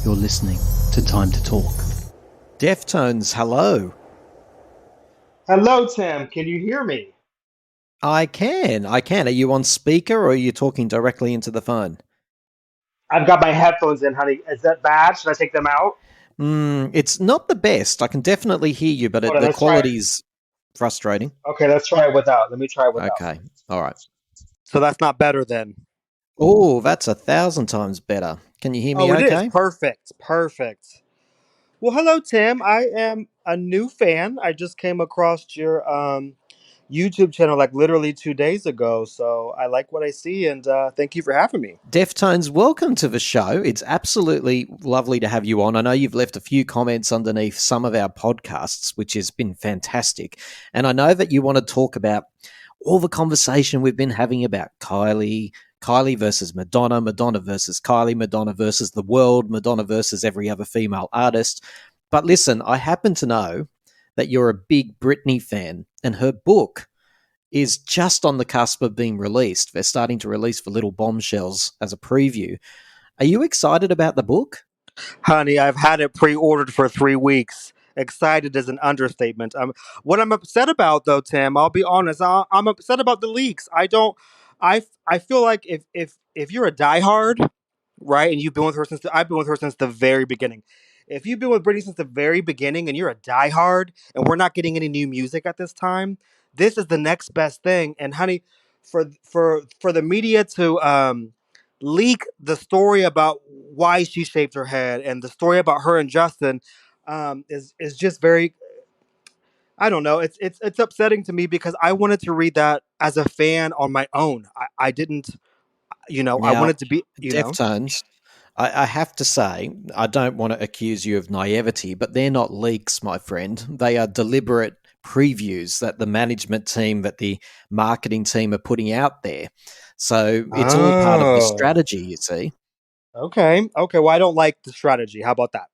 You're listening to Time to Talk. Deftones, hello. Hello, Tim. Can you hear me? I can. Are you on speaker or are you talking directly into the phone? I've got my headphones in, honey. Is that bad? Should I take them out? It's not the best. I can definitely hear you, but Hold on, the let's try it. quality's frustrating. Okay, let's try it without. Let me try it without. Okay. All right. So that's not better then. Oh, that's 1,000 times better. Can you hear me Oh, it is. okay? Perfect. Perfect. Well, hello, Tim. I am a new fan. I just came across your YouTube channel like literally 2 days ago. So I like what I see and thank you for having me. Deftones, welcome to the show. It's absolutely lovely to have you on. I know you've left a few comments underneath some of our podcasts, which has been fantastic. And I know that you want to talk about all the conversation we've been having about Kylie versus Madonna, Madonna versus Kylie, Madonna versus the world, Madonna versus every other female artist. But listen, I happen to know that you're a big Britney fan, and her book is just on the cusp of being released. They're starting to release the little bombshells as a preview. Are you excited about the book? Honey, I've had it pre-ordered for 3 weeks. Excited is an understatement. What I'm upset about, though, Tim. I'll be honest. I'm upset about the leaks. I don't. I feel like if you're a diehard, right, and you've been with her since I've been with her since the very beginning. If you've been with Britney since the very beginning, and you're a diehard, and we're not getting any new music at this time, this is the next best thing. And honey, for the media to leak the story about why she shaved her head and the story about her and Justin is just very. I don't know. It's upsetting to me because I wanted to read that as a fan on my own. I didn't. I Now, wanted to be. Deftones, I have to say, I don't want to accuse you of naivety, but they're not leaks, my friend. They are deliberate previews that the management team, that the marketing team are putting out there. So it's all part of the Oh. strategy, you see. Okay. Okay. Well, I don't like the strategy. How about that?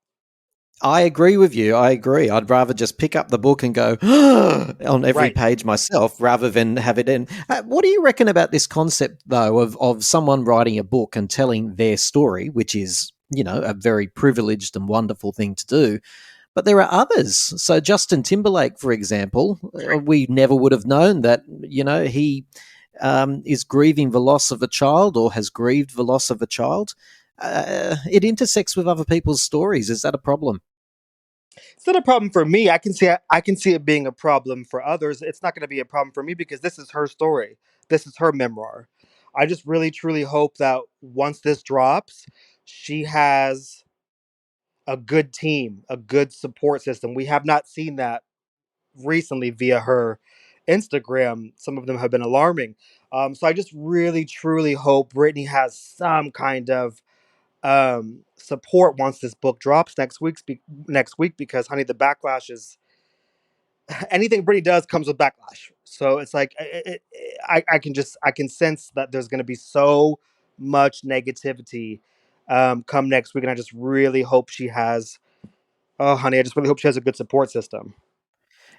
I agree with you. I agree. I'd rather just pick up the book and go on every Right. page myself rather than have it in. What do you reckon about this concept, though, of someone writing a book and telling their story, which is, a very privileged and wonderful thing to do? But there are others. So Justin Timberlake, for example, we never would have known that, he is grieving the loss of a child or has grieved the loss of a child. It intersects with other people's stories. Is that a problem? It's not a problem for me. I can see it being a problem for others. It's not going to be a problem for me because this is her story. This is her memoir. I just really truly hope that once this drops, she has a good team, a good support system. We have not seen that recently via her Instagram. Some of them have been alarming. So I just really truly hope Brittany has some kind of support once this book drops next week because honey, the backlash is anything Brittany does comes with backlash. So it's like I can sense that there's going to be so much negativity come next week, and I just really hope she has. Oh, honey, I just really hope she has a good support system.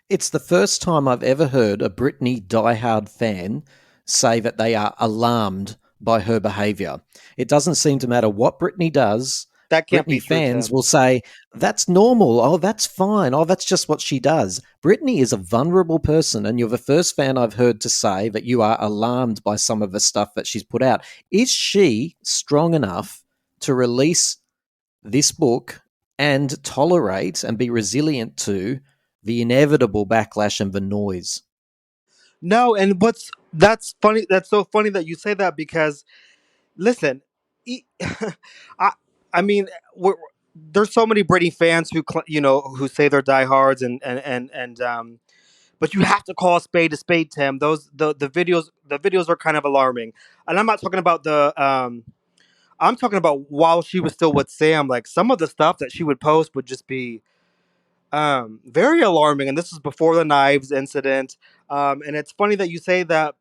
It's the first time I've ever heard a Britney diehard fan say that they are alarmed by her behaviour. It doesn't seem to matter what Britney does. That can't be Britney true, fans Tim. will say, that's normal. Oh, that's fine. Oh, that's just what she does. Britney is a vulnerable person, and you're the first fan I've heard to say that you are alarmed by some of the stuff that she's put out. Is she strong enough to release this book and tolerate and be resilient to the inevitable backlash and the noise? No, and what's that's funny. That's so funny that you say that because listen, e- I I mean, there's so many Britney fans who say they're diehards and but you have to call a spade, Tim. The videos are kind of alarming, and I'm not talking about I'm talking about while she was still with Sam. Like some of the stuff that she would post would just be very alarming, and this is before the knives incident. And it's funny that you say that.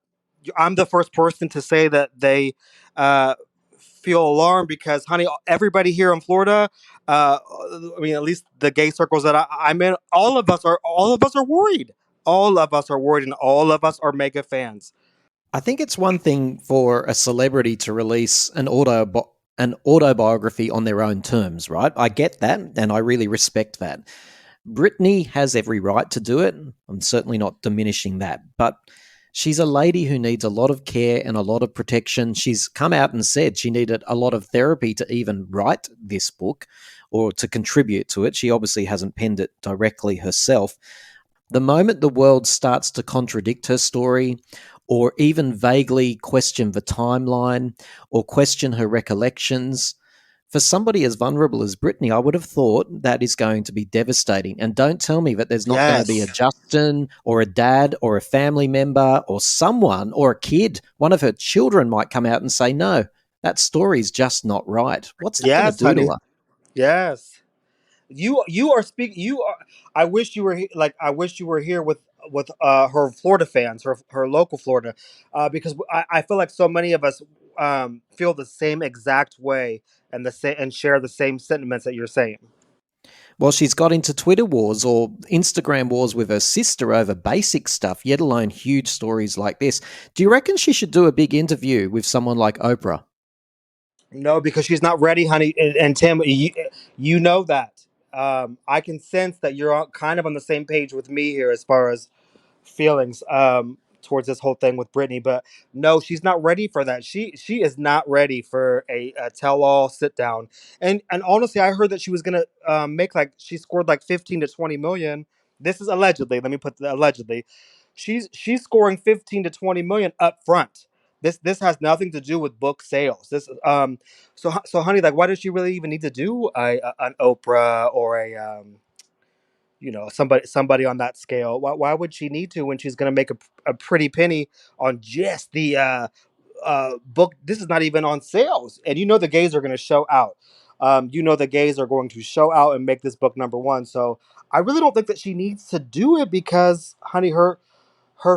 I'm the first person to say that they uh, feel alarmed because, honey, everybody here in Florida, I mean, at least the gay circles that I'm in, all of us are worried. All of us are worried, and all of us are mega fans. I think it's one thing for a celebrity to release an an autobiography on their own terms, right? I get that, and I really respect that. Britney has every right to do it. I'm certainly not diminishing that, but she's a lady who needs a lot of care and a lot of protection. She's come out and said she needed a lot of therapy to even write this book or to contribute to it. She obviously hasn't penned it directly herself. The moment the world starts to contradict her story or even vaguely question the timeline or question her recollections, for somebody as vulnerable as Britney, I would have thought that is going to be devastating. And don't tell me that there's not going to be a Yes. Justin or a dad or a family member or someone or a kid, one of her children might come out and say, no, that story's just not right. What's that going to Yes, do to honey. her? Yes. You are speaking. You are. I wish you were like. I wish you were here with her Florida fans, her local Florida, because I feel like so many of us feel the same exact way and the same and share the same sentiments that you're saying. Well, she's got into Twitter wars or Instagram wars with her sister over basic stuff, yet alone huge stories like this. Do you reckon she should do a big interview with someone like Oprah? No, because she's not ready, honey. And Tim, you know that. I can sense that you're kind of on the same page with me here as far as feelings towards this whole thing with Brittany, but no, she's not ready for that. She is not ready for a tell all sit down. And honestly, I heard that she was gonna make like she scored like 15 to 20 million. This is allegedly. Let me put the allegedly. She's scoring 15 to 20 million up front. This has nothing to do with book sales. This so honey, like why does she really even need to do an Oprah or a somebody on that scale? Why would she need to when she's going to make a pretty penny on just the book? This is not even on sales, and the gays are going to show out. The gays are going to show out and make this book number one. So I really don't think that she needs to do it because, honey, her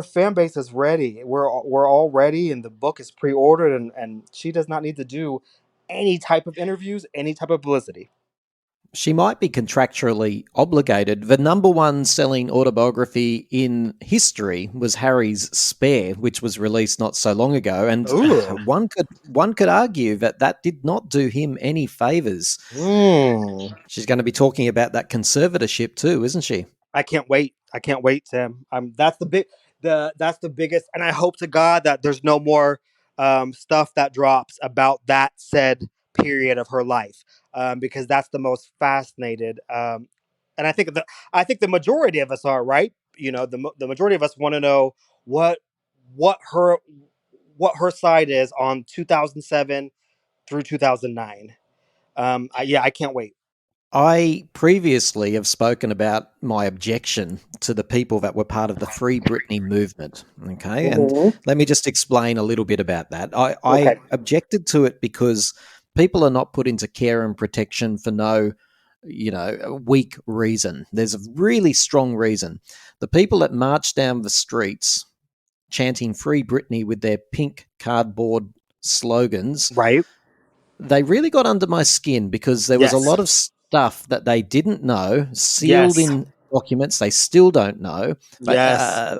fan base is ready. We're all ready, and the book is pre-ordered, and she does not need to do any type of interviews, any type of publicity. She might be contractually obligated. The number one selling autobiography in history was Harry's Spare, which was released not so long ago, and Ooh. one could argue that that did not do him any favors. Mm. She's going to be talking about that conservatorship too, isn't she? I can't wait. I can't wait, Tim. That's the biggest, and I hope to God that there's no more stuff that drops about that said period of her life, because that's the most fascinated. And I think the majority of us are right. The majority of us want to know what what her what her side is on 2007 through 2009. Yeah, I can't wait. I previously have spoken about my objection to the people that were part of the Free Britney movement. Okay. And Mhm. let me just explain a little bit about that. I Okay. objected to it because people are not put into care and protection for no, weak reason. There's a really strong reason. The people that marched down the streets chanting Free Britney with their pink cardboard slogans, Right. they really got under my skin because there was a Yes. lot of stuff that they didn't know, sealed Yes. in documents they still don't know. But Yes.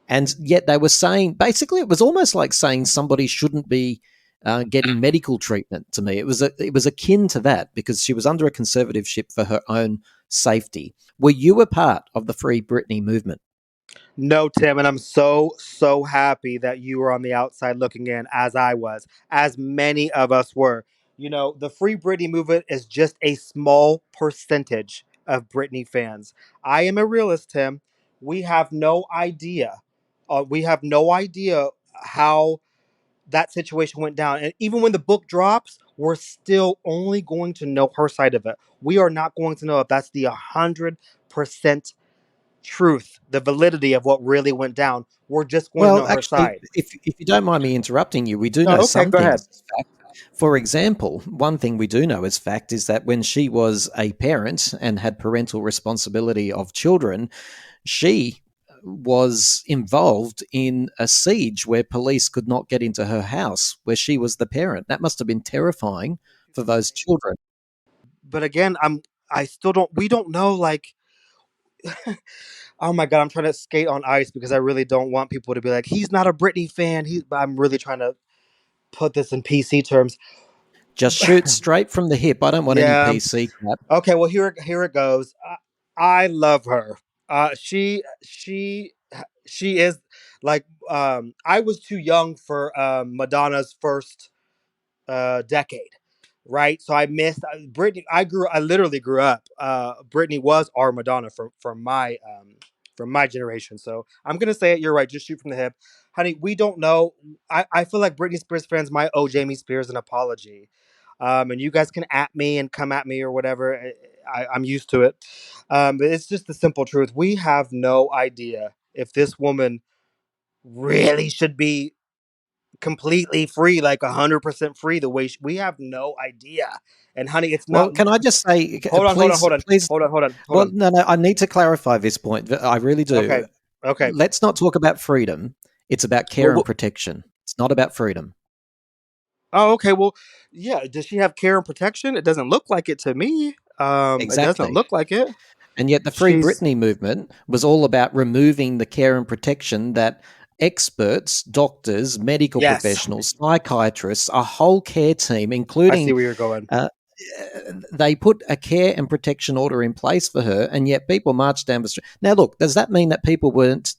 and yet they were saying basically it was almost like saying somebody shouldn't be getting medical treatment. To me, it was akin to that because she was under a conservatorship for her own safety. Were you a part of the Free Britney movement? No, Tim, and I'm so happy that you were on the outside looking in, as I was, as many of us were. The Free Britney movement is just a small percentage of Britney fans. I am a realist, Tim. We have no idea. We have no idea how that situation went down. And even when the book drops, we're still only going to know her side of it. We are not going to know if that's the 100% truth, the validity of what really went down. We're just going to Well, know her actually, side. if you don't mind me interrupting you, we do No, know okay, some go ahead. things as fact. For example, one thing we do know as fact is that when she was a parent and had parental responsibility of children, she was involved in a siege where police could not get into her house where she was the parent. That must have been terrifying for those children. But again, I still don't we don't know like oh my god, I'm trying to skate on ice because I really don't want people to be like, he's not a Britney fan. But I'm really trying to put this in PC terms. Just shoot straight from the hip. I don't want any Yeah. PC crap. Okay. Well, here it goes. I love her. She is like I was too young for Madonna's first decade, right? So I missed Britney. I literally grew up. Britney was our Madonna from my generation. So I'm gonna say it. You're right. Just shoot from the hip, honey. We don't know. I feel like Britney Spears fans might owe Jamie Spears an apology. And you guys can at me and come at me or whatever. I'm used to it. But it's just the simple truth. We have no idea if this woman really should be completely free, like 100% free. The way we have no idea. And honey, it's Well, not. can I just say, Hold on, hold on, please, hold on, please. hold on, hold on, hold Well, on. no, I need to clarify this point. I really do. Okay, okay. Let's not talk about freedom. It's about care and protection. It's not about freedom. Oh, okay. Well, yeah. Does she have care and protection? It doesn't look like it to me. It doesn't Exactly. look like it. And yet the Free She's Britney movement was all about removing the care and protection that experts, doctors, medical yes. professionals, psychiatrists, a whole care team, I see including where you're going. they put a care and protection order in place for her, and yet people marched down the street. Now, look, does that mean that people weren't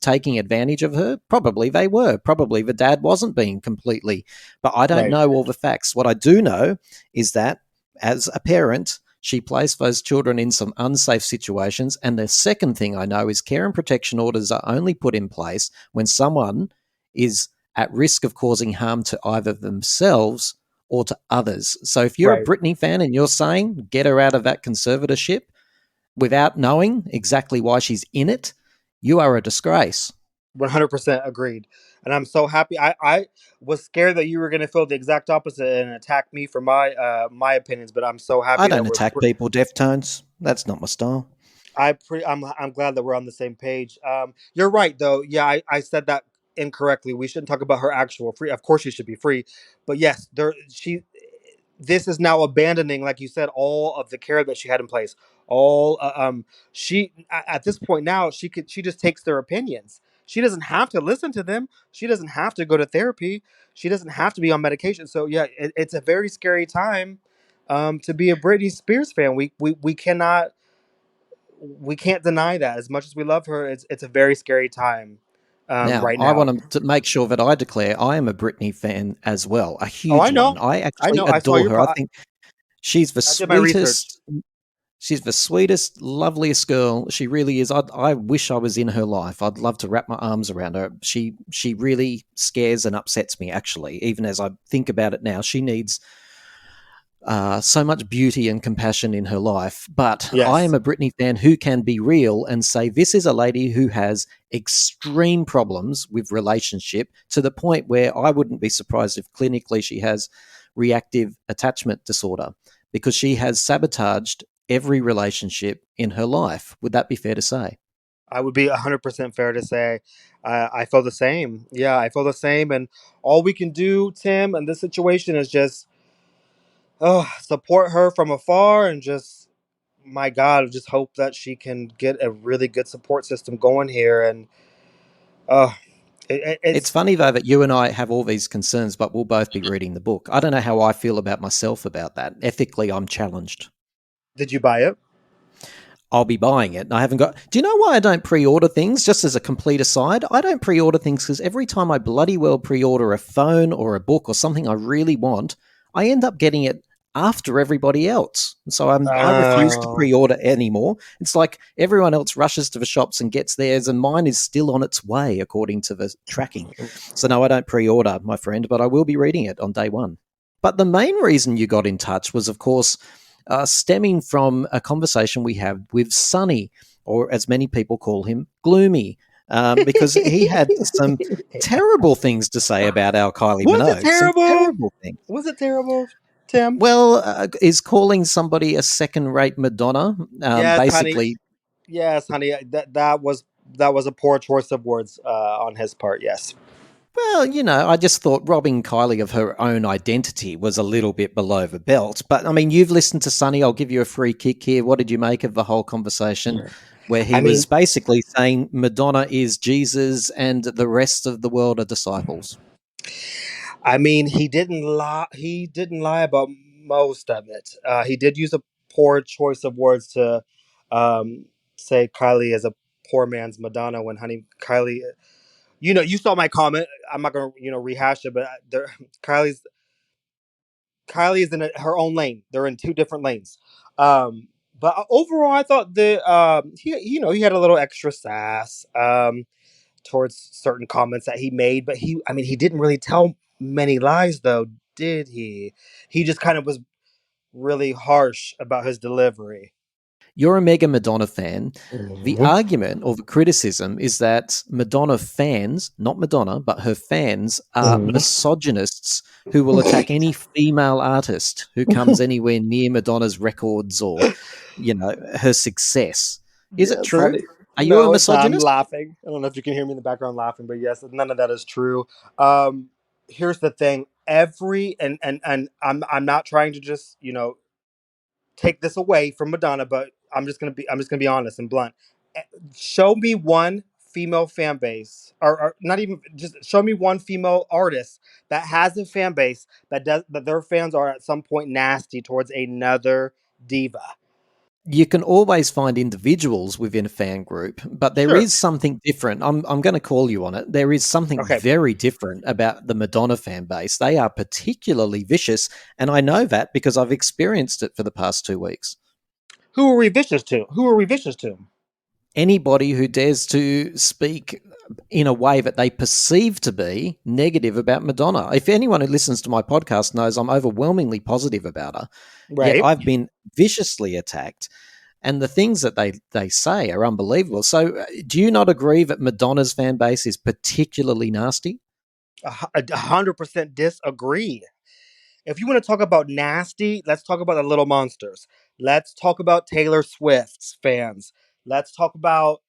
taking advantage of her? Probably they were. Probably the dad wasn't being completely, but I don't Right. know all the facts. What I do know is that as a parent, she placed those children in some unsafe situations. And the second thing I know is care and protection orders are only put in place when someone is at risk of causing harm to either themselves or to others. So if you're a Right. Britney fan and you're saying get her out of that conservatorship without knowing exactly why she's in it, you are a disgrace. 100% agreed. And I'm so happy. I was scared that you were going to feel the exact opposite and attack me for my opinions, but I'm so I happy that don't attack people, Deftones. That's not my style. I'm glad that we're on the same page. You're right though. Yeah, I said that incorrectly. We shouldn't talk about her actual free. Of course she should be free. But yes, this is now abandoning, like you said, all of the care that she had in place. All she at this point now she just takes their opinions. She doesn't have to listen to them. She doesn't have to go to therapy. She doesn't have to be on medication. So yeah, it's a very scary time to be a Britney Spears fan. We cannot, we can't deny that. As much as we love her, it's a very scary time Now, right I now. want to make sure that I declare I am a Britney fan as well, a Oh, I huge know. one. I I actually know. I saw adore your. her. I think she's the I did my research. sweetest. She's the sweetest, loveliest girl. She really is. I wish I was in her life. I'd love to wrap my arms around her. She really scares and upsets me, actually, even as I think about it now. She needs so much beauty and compassion in her life. But I Yes. am a Britney fan who can be real and say this is a lady who has extreme problems with relationship to the point where I wouldn't be surprised if clinically she has reactive attachment disorder because she has sabotaged every relationship in her life. Would that be fair to say? I would be 100% fair to say. I feel the same. Yeah, I feel the same. And all we can do, Tim, in this situation is just support her from afar and just, my God, just hope that she can get a really good support system going here. And uh, It's it's. funny, though, that you and I have all these concerns, but we'll both be reading the book. I don't know how I feel about myself about that. Ethically, I'm challenged. Did you buy it? I'll be buying it. I haven't got. Do you know why I don't pre-order things? Just as a complete aside, I don't pre-order things because every time I bloody well pre-order a phone or a book or something I really want, I end up getting it after everybody else. So I refuse to Oh. pre-order anymore. It's like everyone else rushes to the shops and gets theirs, and mine is still on its way according to the tracking. So no, I don't pre-order, my friend, but I will be reading it on day one. But the main reason you got in touch was, of course, stemming from a conversation we had with Sonny, or as many people call him, Gloomy, because he had some terrible things to say about our Kylie Was it Minogue. Some terrible? terrible things. Was it terrible, Tim? Well, is calling somebody a second-rate Madonna Yes, honey. basically? Yes, honey. That was a poor choice of words on his part. Yes. Well, I just thought robbing Kylie of her own identity was a little bit below the belt. But I mean, you've listened to Sonny. I'll give you a free kick here. What did you make of the whole conversation where he I mean, was basically saying Madonna is Jesus and the rest of the world are disciples? I mean, he didn't lie. He didn't lie about most of it. He did use a poor choice of words to um, say Kylie is a poor man's Madonna when honey Kylie. You saw my comment. I'm not gonna rehash it, but Kylie's Kylie is in her own lane. They're in two different lanes. But overall, I thought the he had a little extra sass towards certain comments that he made, but he didn't really tell many lies though, did he? He just kind of was really harsh about his delivery. You're a mega Madonna fan. The Mhm. argument or the criticism is that Madonna fans, not Madonna, but her fans, are Mhm. misogynists who will attack any female artist who comes anywhere near Madonna's records or, her success. Is it Yes, true? honey. Are you a No, it's not. I'm misogynist? laughing. I don't know if you can hear me in the background laughing, but yes, none of that is true. Um, Here's the thing: every and I'm not trying to just take this away from Madonna, but I'm just gonna be honest and blunt. Eh, Show me one female fan base, or not even just show me one female artist that has a fan base that their fans are at some point nasty towards another diva. You can always find individuals within a fan group, but there Sure. is something different. I'm going to call you on it. There is something Okay. very different about the Madonna fan base. They are particularly vicious, and I know that because I've experienced it for the past 2 weeks. Who are we vicious to? Who are we vicious to? Anybody who dares to speak in a way that they perceive to be negative about Madonna. If anyone who listens to my podcast knows I'm overwhelmingly positive about her, yet Right. I've been viciously attacked, and the things that they say are unbelievable. So, do you not agree that Madonna's fan base is particularly nasty? 100% disagree. If you want to talk about nasty, let's talk about the little monsters. Let's talk about Taylor Swift's fans. Let's talk about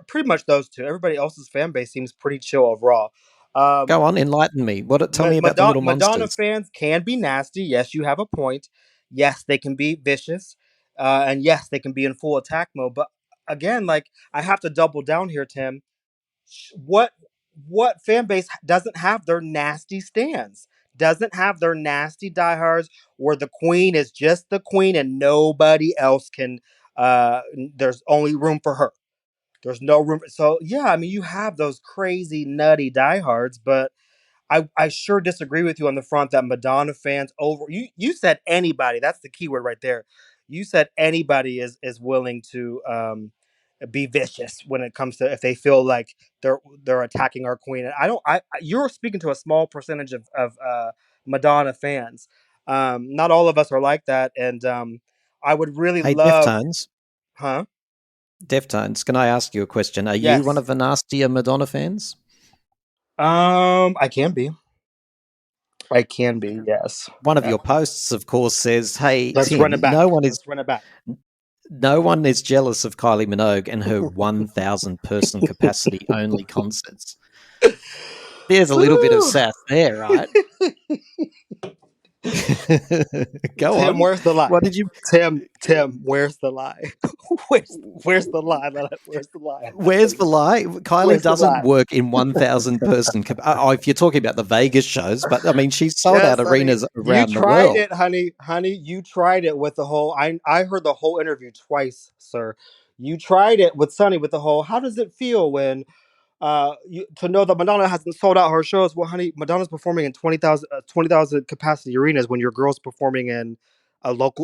pretty much those two. Everybody else's fan base seems pretty chill overall. Um, Go on, enlighten me. Tell me about the little Madonna monsters. fans can be nasty. Yes, you have a point. Yes, they can be vicious, and yes, they can be in full attack mode. But again, like I have to double down here, Tim. What fan base doesn't have their nasty stands? Doesn't have their nasty diehards where the queen is just the queen and nobody else can. There's only room for her. There's no room. So yeah, I mean, you have those crazy nutty diehards, but I sure disagree with you on the front that Madonna fans over you said anybody. That's the key word right there. You said anybody is willing to be vicious when it comes to if they feel like they're attacking our queen. And I don't you're speaking to a small percentage of Madonna fans. Not all of us are like that, and I would really Hey, love, Deftones. huh? Deftones, can I ask you a question? Are you one Yes. of the nastier Madonna fans? I can be. I can be. Yes. One of your posts, of course, says, "Hey Let's run Tim, it back. Let's run it back. no one is jealous of Kylie Minogue and her 1,000 person capacity only concerts." There's a little bit of Whew. sass there, right? Go Tim, on. where's the lie? What did you? Tim, where's the lie? Where's the lie? Where's the lie? Where's the lie? Kylie Where's the doesn't lie? work in 1,000 person. Oh, if you're talking about the Vegas shows, but I mean, she's sold out Yes, honey. arenas You around the tried world. it, honey. Honey, you tried it with the whole I heard the whole interview twice, sir. You tried it with Sonny with the whole how does it feel when to know that Madonna hasn't sold out her shows. Well, honey, Madonna's performing in 20,000 capacity arenas when your girl's performing in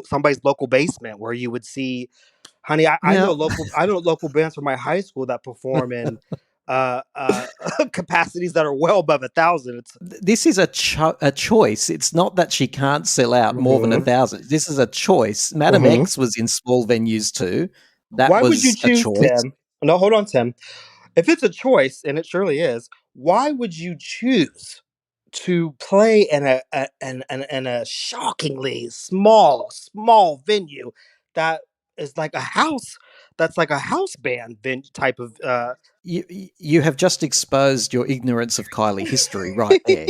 somebody's local basement where you would see, honey, Yeah, I know local bands from my high school that perform in uh, uh, capacities that are well above 1,000. It's this is a choice. It's not that she can't sell out more than hmm 1,000. This is a choice. Madam hmm X was in small venues too. That Why would you was a choose, choice. Tim? No, hold on, Tim. If it's a choice, and it surely is, why would you choose to play in a shockingly small venue that is like a house that's like a house band type of You have just exposed your ignorance of Kylie history right there,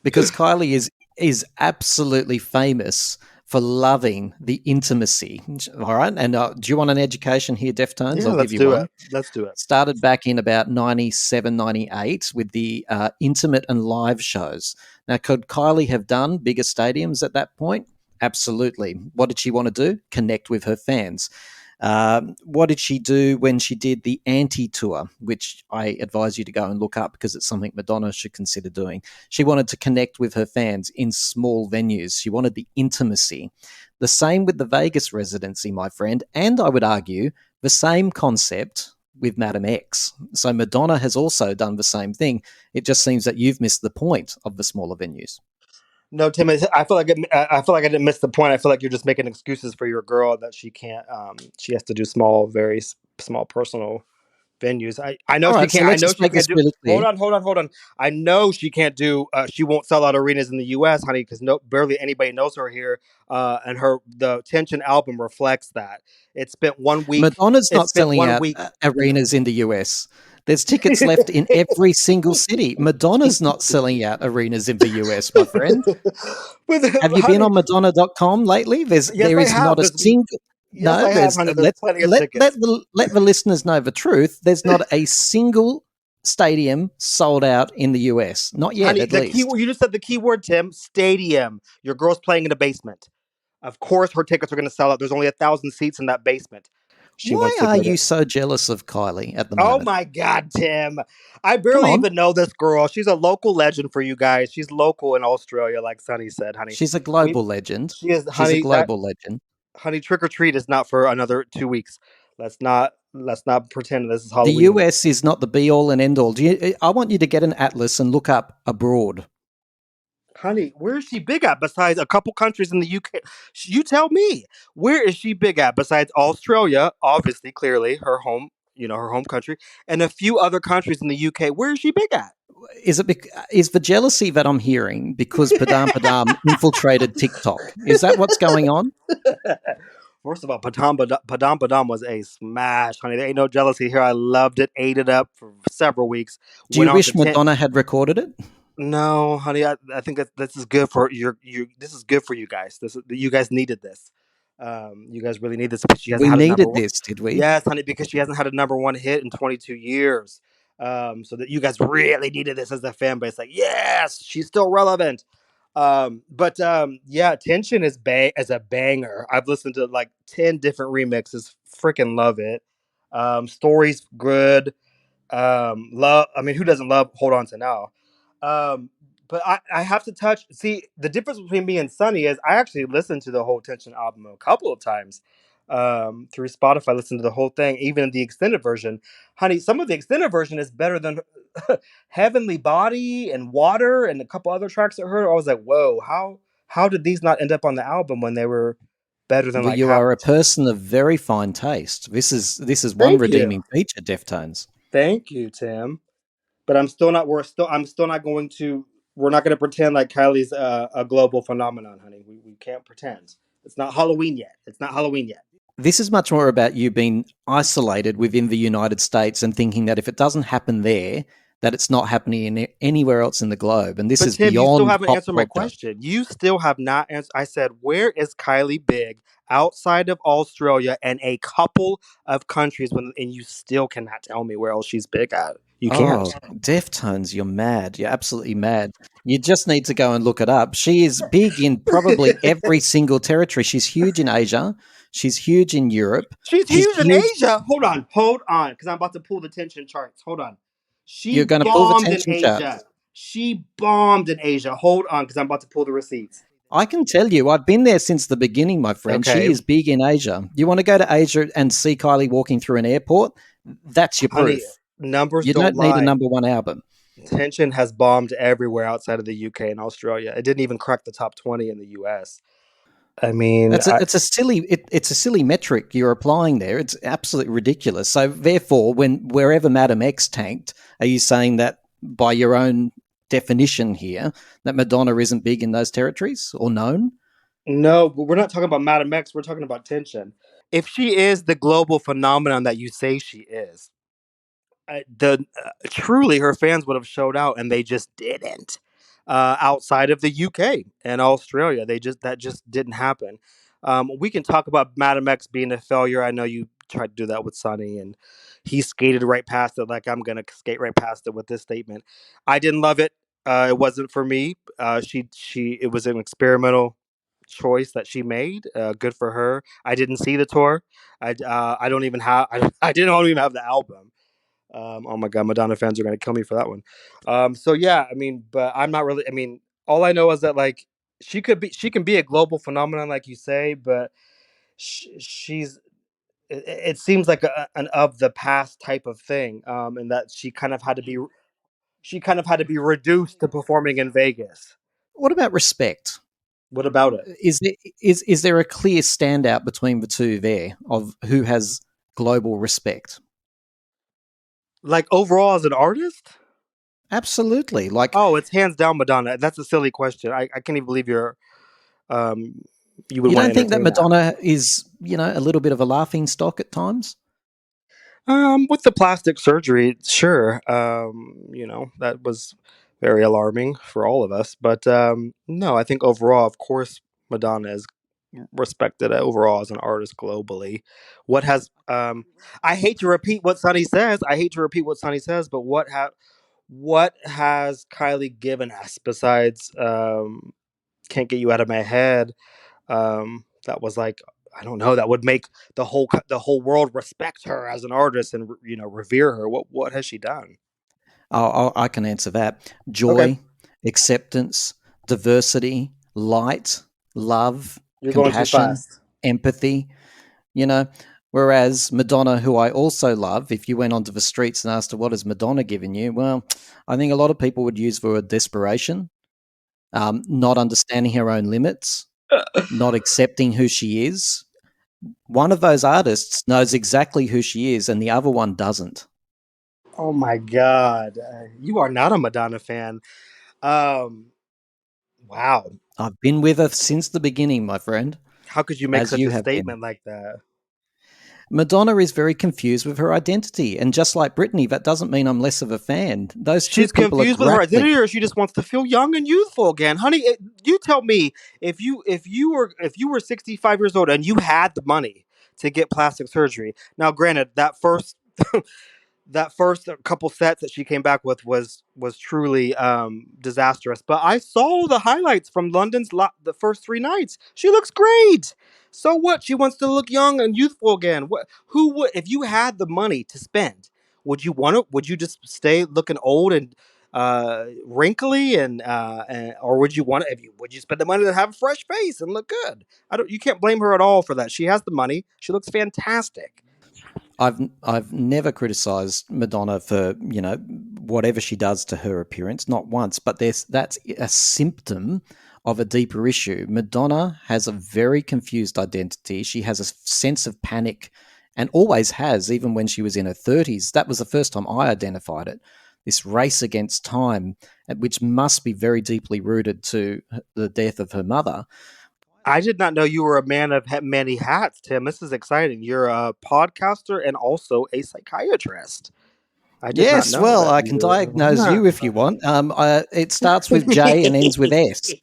because Kylie is absolutely famous for loving the intimacy. All right. And do you want an education here, Deftones? Yeah, I'll let's give you do one. it. Let's do it. Started back in about 97, 98 with the intimate and live shows. Now, could Kylie have done bigger stadiums at that point? Absolutely. What did she want to do? Connect with her fans. What did she do when she did the anti tour, which I advise you to go and look up because it's something Madonna should consider doing? She wanted to connect with her fans in small venues. She wanted the intimacy. The same with the Vegas residency, my friend. And I would argue the same concept with Madam X. So Madonna has also done the same thing. It just seems that you've missed the point of the smaller venues. No, Tim, I feel like I feel like I didn't miss the point. I feel like you're just making excuses for your girl that she can't. She has to do small, very small personal venues. I know All she right, so can't. I let's know just she make this can't do. really clear. Hold on. I know she can't do. She won't sell out arenas in the U.S., honey, because barely anybody knows her here. And the Tension album reflects that. It spent 1 week. Madonna's It not spent selling 1 out week. arenas in the US. There's tickets left in every single city. Madonna's not selling out arenas in the US, my friend. But, Have you been honey, on Madonna.com lately? yes, There I is have. not a single. Yes, No, I have, there's honey. There's plenty of tickets. let the listeners know the truth. There's not a single stadium sold out in the US. Not yet, Honey, at least. you just said the key word, Tim. Stadium. Your girl's playing in a basement. Of course, her tickets are going to sell out. There's only 1,000 seats in that basement. She Why wants to are get you it. so jealous of Kylie at the Oh moment? my God, Tim. I Come barely on. even know this girl. She's a local legend for you guys. She's local in Australia, like Sunny said, honey. She's a We, global legend. she is, She's a honey. That global legend. honey, trick or treat is not for another 2 weeks. Let's not pretend this is The Halloween. US is not the be all and end all. I want you to get an atlas and look up abroad. Honey, where is she big at besides a couple countries in the UK? You tell me. Where is she big at besides Australia, obviously, clearly, her home, her home country, and a few other countries in the UK? Where is she big at? Is the jealousy that I'm hearing because Padam Padam infiltrated TikTok? Is that what's going on? First of all, Padam Padam was a smash, honey. There ain't no jealousy here. I loved it, ate it up for several weeks. Do you Went on to wish 10. Madonna had recorded it? No, honey, I think that this is good for this is good for you guys. You guys needed this. You guys really need this because she hasn't We had a number needed one. this, did we? Yes, honey, because she hasn't had a number one hit in 22 years. So that you guys really needed this as a fan base. Like, yes, she's still relevant. Yeah, Tension is as a banger. I've listened to like 10 different remixes. Freaking love it. Story's good. Love. I mean, who doesn't love Hold On to Now? But I have to see the difference between me and Sunny is I actually listened to the whole Tension album a couple of times through Spotify. I listened to the whole thing, even the extended version. Honey, some of the extended version is better than Heavenly Body and Water and a couple other tracks I heard. I was like, whoa, how did these not end up on the album when they were better than Well, like you half? are a person of very fine taste. This is one Thank you. redeeming feature, Deftones. Thank you, Tim. But I'm still not going to. We're not going to pretend like Kylie's a global phenomenon, honey. We can't pretend. It's not Halloween yet. It's not Halloween yet. This is much more about you being isolated within the United States and thinking that if it doesn't happen there, that it's not happening anywhere else in the globe. And this But is Tim, you still beyond haven't pop answered my culture. question. You still have not answered. I said, where is Kylie big outside of Australia and a couple of countries? And you still cannot tell me where else she's big at. You can't. Oh, Deftones, you're mad. You're absolutely mad. You just need to go and look it up. She is big in probably every single territory. She's huge in Asia. She's huge in Europe. She's She's huge in huge. Asia. Hold on, because I'm about to pull the tension charts. Hold on. You're She going to pull the bombed in tension Asia. charts. She bombed in Asia. Hold on, because I'm about to pull the receipts. I can tell you, I've been there since the beginning, my friend. Okay. She is big in Asia. You want to go to Asia and see Kylie walking through an airport? That's your Honey, proof. numbers You don't don't need a lie. number one album. Tension has bombed everywhere outside of the UK and Australia. It didn't even crack the top 20 in the US. I mean, It's a silly metric you're applying there. It's absolutely ridiculous. So therefore, wherever Madam X tanked, are you saying that by your own definition here that Madonna isn't big in those territories or known? no, but we're not talking about Madam X. We're talking about Tension. If she is the global phenomenon that you say she is, truly her fans would have showed out, and they just didn't. outside of the UK and Australia. That just didn't happen. We can talk about Madam X being a failure. I know you tried to do that with Sonny, and he skated right past it. Like I'm gonna skate right past it with this statement. I didn't love it. It wasn't for me. It was an experimental choice that she made. Good for her. I didn't see the tour. I don't even have. I didn't even have the album. Oh my god, Madonna fans are gonna kill me for that one. So yeah, I mean, but I'm not really. I mean, all I know is that like she can be a global phenomenon, like you say, but she's. It seems like an of the past type of thing, and that she kind of had to be reduced to performing in Vegas. What about respect? What about it? Is there a clear standout between the two there of who has global respect? Like overall as an artist? Absolutely. Like, Oh, it's hands down Madonna. That's a silly question. I can't even believe um you would you want to don't think that entertain that. Madonna is, a little bit of a laughing stock at times? With the plastic surgery, sure. That was very alarming for all of us. But no, I think overall, of course, Madonna is respected overall as an artist globally. What has I hate to repeat what Sonny says. I hate to repeat what Sonny says, but what has Kylie given us besides "Can't Get You Out of My Head"? That was like, I don't know, that would make the whole world respect her as an artist and revere her. What has she done? I can answer that. Okay, Joy, acceptance, diversity, light, love, you're going too compassion, fast. empathy, you know. Whereas Madonna, who I also love, if you went onto the streets and asked her, what has Madonna given you? Well, I think a lot of people would use the word desperation, not understanding her own limits, not accepting who she is. One of those artists knows exactly who she is, and the other one doesn't. Oh my god, you are not a Madonna fan. Um, wow, I've been with her since the beginning, my friend, how could you make as such you a have been. statement like that? Madonna is very confused with her identity. And just like Britney, that doesn't mean I'm less of a fan. Those two She's people are confused with her grappling. identity, or she just wants to feel young and youthful again, honey. You tell me, if you were 65 years old and you had the money to get plastic surgery. Now, granted, that first couple sets that she came back with was truly disastrous. But I saw the highlights from the first 3 nights. She looks great. So what? She wants to look young and youthful again. What? Who would? If you had the money to spend, would you want to? Would you just stay looking old and wrinkly or would you want to? Would you spend the money to have a fresh face and look good? I don't. You can't blame her at all for that. She has the money. She looks fantastic. I've never criticized Madonna for, whatever she does to her appearance, not once, but that's a symptom of a deeper issue. Madonna has a very confused identity. She has a sense of panic and always has, even when she was in her 30s. That was the first time I identified it. This race against time, which must be very deeply rooted to the death of her mother. I did not know you were a man of many hats, Tim. This is exciting. You're a podcaster and also a psychiatrist. I did not Yes, know well, that I can you were. diagnose you if you want. It starts with J and ends with S.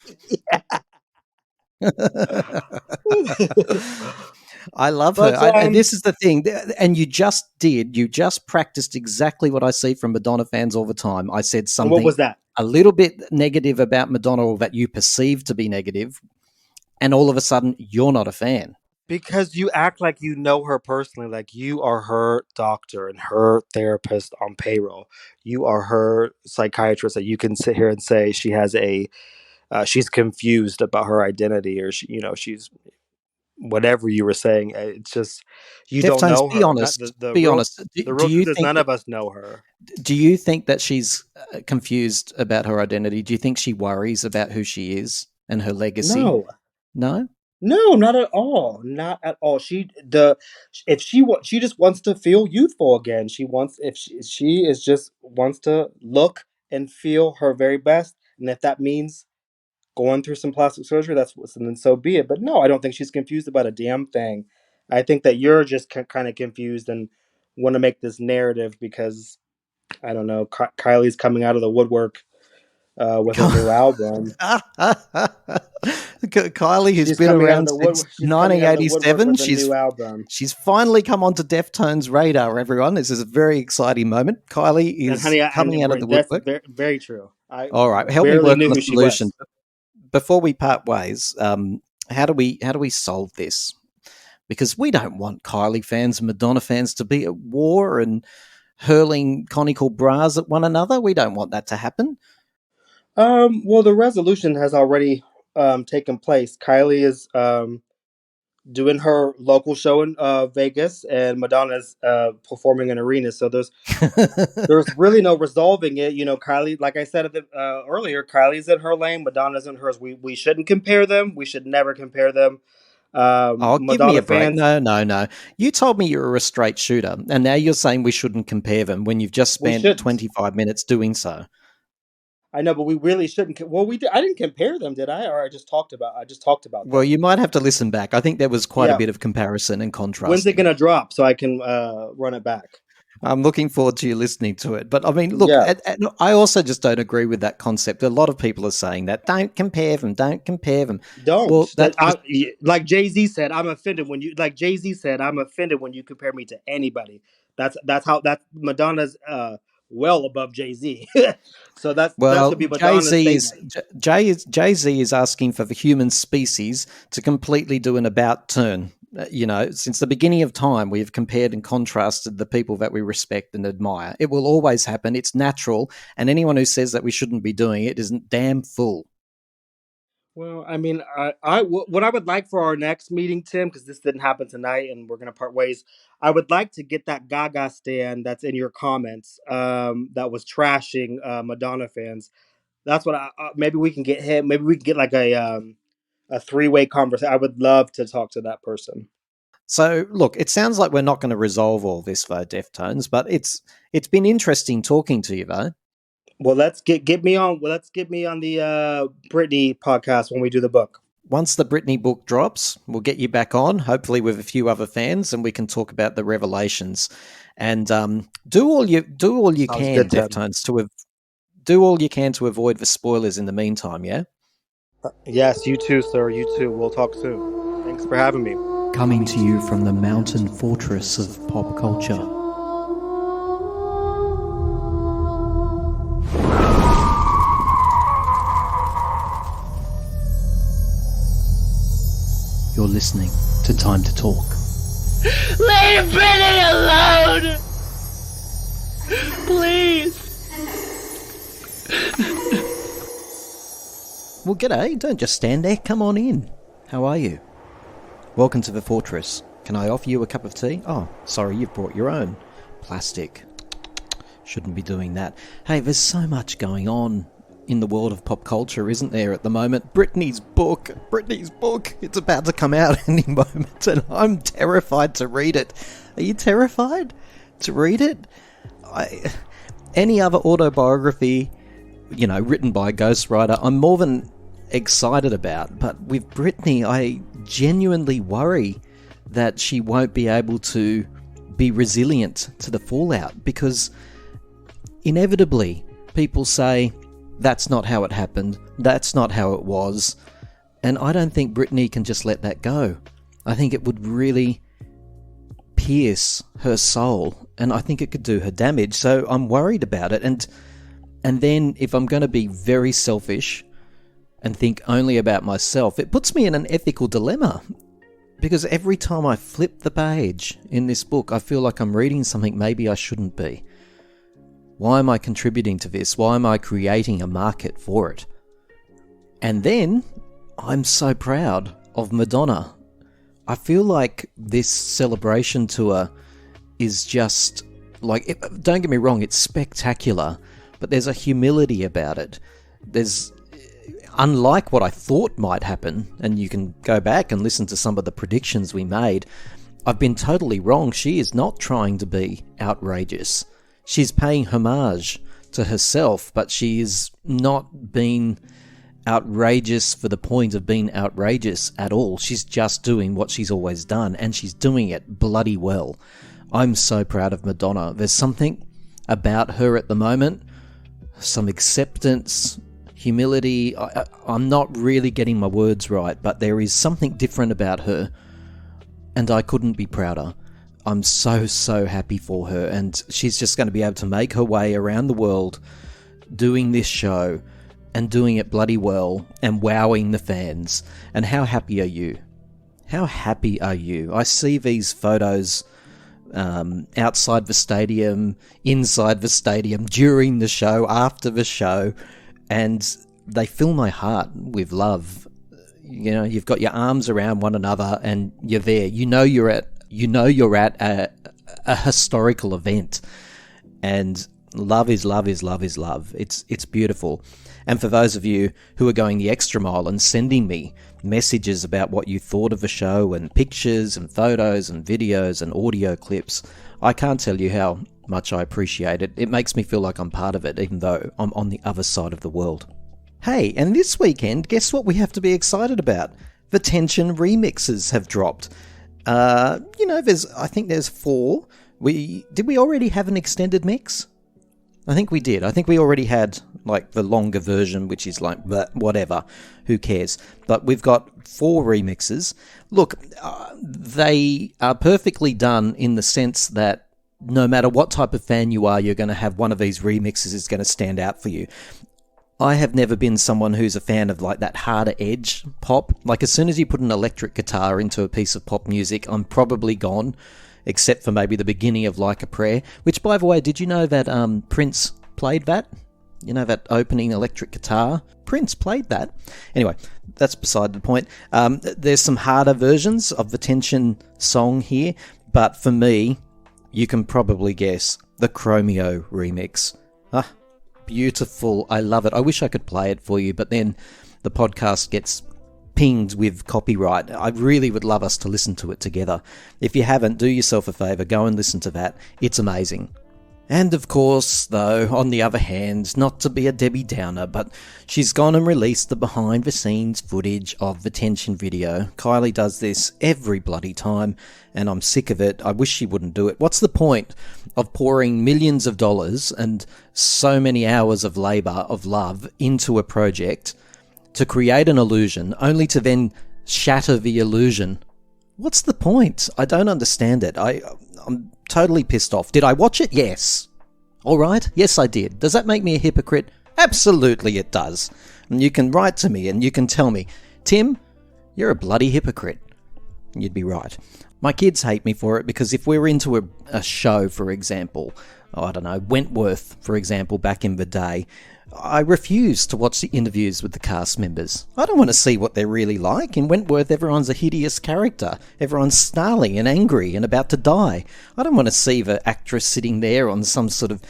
I love her. But This is the thing, and you just practiced exactly what I see from Madonna fans all the time. I said and what something was that? a little bit negative about Madonna, or that you perceive to be negative, and all of a sudden you're not a fan. Because you act like you know her personally, like you are her doctor and her therapist on payroll. You are her psychiatrist that you can sit here and say she's confused about her identity, or she's whatever you were saying. It's just you don't Deftones, know be her. honest. Be honest. The real truth is none of us know her. Do you think that she's confused about her identity? Do you think she worries about who she is and her legacy? No, No? no, not at all. Not at all. She just wants to feel youthful again. She wants if she is just wants to look and feel her very best, and if that means going through some plastic surgery, then so be it. But no, I don't think she's confused about a damn thing. I think that you're just kind of confused and want to make this narrative because I don't know. Kylie's coming out of the woodwork with her new album. Kylie, who's She's been coming out of around the since wood. She's coming out of the woodwork 1987, with a new album. she's finally come onto Deftones' radar, everyone. This is a very exciting moment. Kylie And is honey, coming out of the that's woodwork. very, very true. I All right, help me barely work knew on a who she solution. was. Before we part ways, how do we solve this? Because we don't want Kylie fans and Madonna fans to be at war and hurling conical bras at one another. We don't want that to happen. Well, the resolution has already taken place. Kylie is doing her local show in Vegas, and Madonna's performing in arenas. So there's really no resolving it. You know, Kylie, like I said earlier, Kylie's in her lane, Madonna's in hers. We shouldn't compare them. We should never compare them. Oh, give me Madonna a break. fans, No. You told me you're a straight shooter, and now you're saying we shouldn't compare them when you've just we spent shouldn't. 25 minutes doing so. I know, but we really shouldn't. Well, we did. I didn't compare them, did I? Or I just talked about. I just talked about Well, them. you might have to listen back. I think there was quite a Yeah. bit of comparison and When's it contrasting. gonna drop so I can run it back? I'm looking forward to you listening to it. But I mean, look, Yeah. and I also just don't agree with that concept. A lot of people are saying that. Don't compare them. Don't compare them. Don't. Well, that's just, Like Jay-Z said, I'm offended when you like Jay-Z said, I'm offended when you compare me to anybody. That's how that Madonna's well above Jay-Z. So that's well, gonna be Madonna's statement. Jay Z is asking for the human species to completely do an about turn. You know, since the beginning of time, we have compared and contrasted the people that we respect and admire. It will always happen. It's natural, and anyone who says that we shouldn't be doing it isn't damn fool. Well, I mean, what I would like for our next meeting, Tim, because this didn't happen tonight, and we're gonna part ways. I would like to get that Gaga stand that's in your comments, that was trashing Madonna fans. That's what maybe we can get him. Maybe we can get like a three-way conversation. I would love to talk to that person. So, look, it sounds like we're not going to resolve all this, though, Deftones. But it's been interesting talking to you, though. Well, let's get me on. Well, let's get me on the Britney podcast when we do the book. Once the Britney book drops, we'll get you back on, hopefully with a few other fans, and we can talk about the revelations. And do all you Sounds can, good, Tim. Deftones, do all you can to avoid the spoilers in the meantime. Yeah. Yes, you too, sir. You too. We'll talk soon. Thanks for having me. Coming to you from the mountain fortress of pop culture. You're listening to Time to Talk. Leave Britney alone! Please! Well, g'day. Don't just stand there. Come on in. How are you? Welcome to the fortress. Can I offer you a cup of tea? Oh, sorry, you've brought your own. Plastic. Shouldn't be doing that. Hey, there's so much going on in the world of pop culture, isn't there, at the moment? Britney's book. It's about to come out any moment, and I'm terrified to read it. Are you terrified to read it? Any other autobiography, you know, written by a ghostwriter, I'm more than excited about. But with Britney, I genuinely worry that she won't be able to be resilient to the fallout, because inevitably people say, that's not how it happened, that's not how it was, and I don't think Britney can just let that go. I think it would really pierce her soul, and I think it could do her damage, so I'm worried about it. And then if I'm going to be very selfish and think only about myself, it puts me in an ethical dilemma, because every time I flip the page in this book, I feel like I'm reading something maybe I shouldn't be. Why am I contributing to this? Why am I creating a market for it? And then I'm so proud of Madonna. I feel like this celebration tour is just like, don't get me wrong, it's spectacular, but there's a humility about it. There's, unlike what I thought might happen, and you can go back and listen to some of the predictions we made, I've been totally wrong. She is not trying to be outrageous. She's paying homage to herself, but she is not being outrageous for the point of being outrageous at all. She's just doing what she's always done, and she's doing it bloody well. I'm so proud of Madonna. There's something about her at the moment, some acceptance, humility. I'm not really getting my words right, but there is something different about her, and I couldn't be prouder. I'm so happy for her, and she's just going to be able to make her way around the world doing this show and doing it bloody well and wowing the fans. And how happy are you? How happy are you? I see these photos outside the stadium, inside the stadium, during the show, after the show, and they fill my heart with love. You know, you've got your arms around one another and you're there. You know you're at a historical event, and love is love is love is love. It's beautiful. And for those of you who are going the extra mile and sending me messages about what you thought of the show, and pictures and photos and videos and audio clips, I can't tell you how much I appreciate it. It makes me feel like I'm part of it, even though I'm on the other side of the world. Hey, and this weekend, guess what we have to be excited about? The Tension remixes have dropped. I think there's 4. Did we already have an extended mix? I think we did. I think we already had like the longer version, which is like whatever, who cares? But we've got 4 remixes. Look, they are perfectly done in the sense that no matter what type of fan you are, you're going to have one of these remixes is going to stand out for you. I have never been someone who's a fan of like that harder edge pop. Like as soon as you put an electric guitar into a piece of pop music, I'm probably gone, except for maybe the beginning of Like a Prayer, which, by the way, did you know that Prince played that? You know, that opening electric guitar? Prince played that. Anyway, that's beside the point. There's some harder versions of the Tension song here, but for me, you can probably guess the Chromeo remix. Beautiful. I love it. I wish I could play it for you, but then the podcast gets pinged with copyright. I really would love us to listen to it together. If you haven't, do yourself a favour, go and listen to that. It's amazing. And of course, though, on the other hand, not to be a Debbie Downer, but she's gone and released the behind-the-scenes footage of the Tension video. Kylie does this every bloody time, and I'm sick of it. I wish she wouldn't do it. What's the point of pouring millions of dollars and so many hours of labour, of love, into a project to create an illusion, only to then shatter the illusion? What's the point? I don't understand it. I'm totally pissed off. Did I watch it? Yes. All right. Yes, I did. Does that make me a hypocrite? Absolutely it does. And you can write to me and you can tell me, Tim, you're a bloody hypocrite. You'd be right. My kids hate me for it because if we're into a show, for example, I don't know, Wentworth, for example, back in the day, I refuse to watch the interviews with the cast members. I don't want to see what they're really like. In Wentworth, everyone's a hideous character. Everyone's snarling and angry and about to die. I don't want to see the actress sitting there on some sort of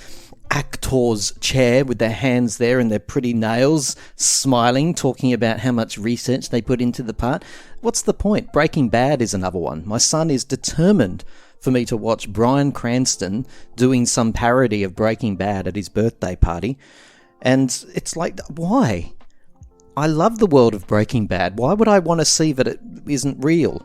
actor's chair with their hands there and their pretty nails, smiling, talking about how much research they put into the part. What's the point? Breaking Bad is another one. My son is determined for me to watch Bryan Cranston doing some parody of Breaking Bad at his birthday party. And it's like, why? I love the world of Breaking Bad. Why would I want to see that it isn't real?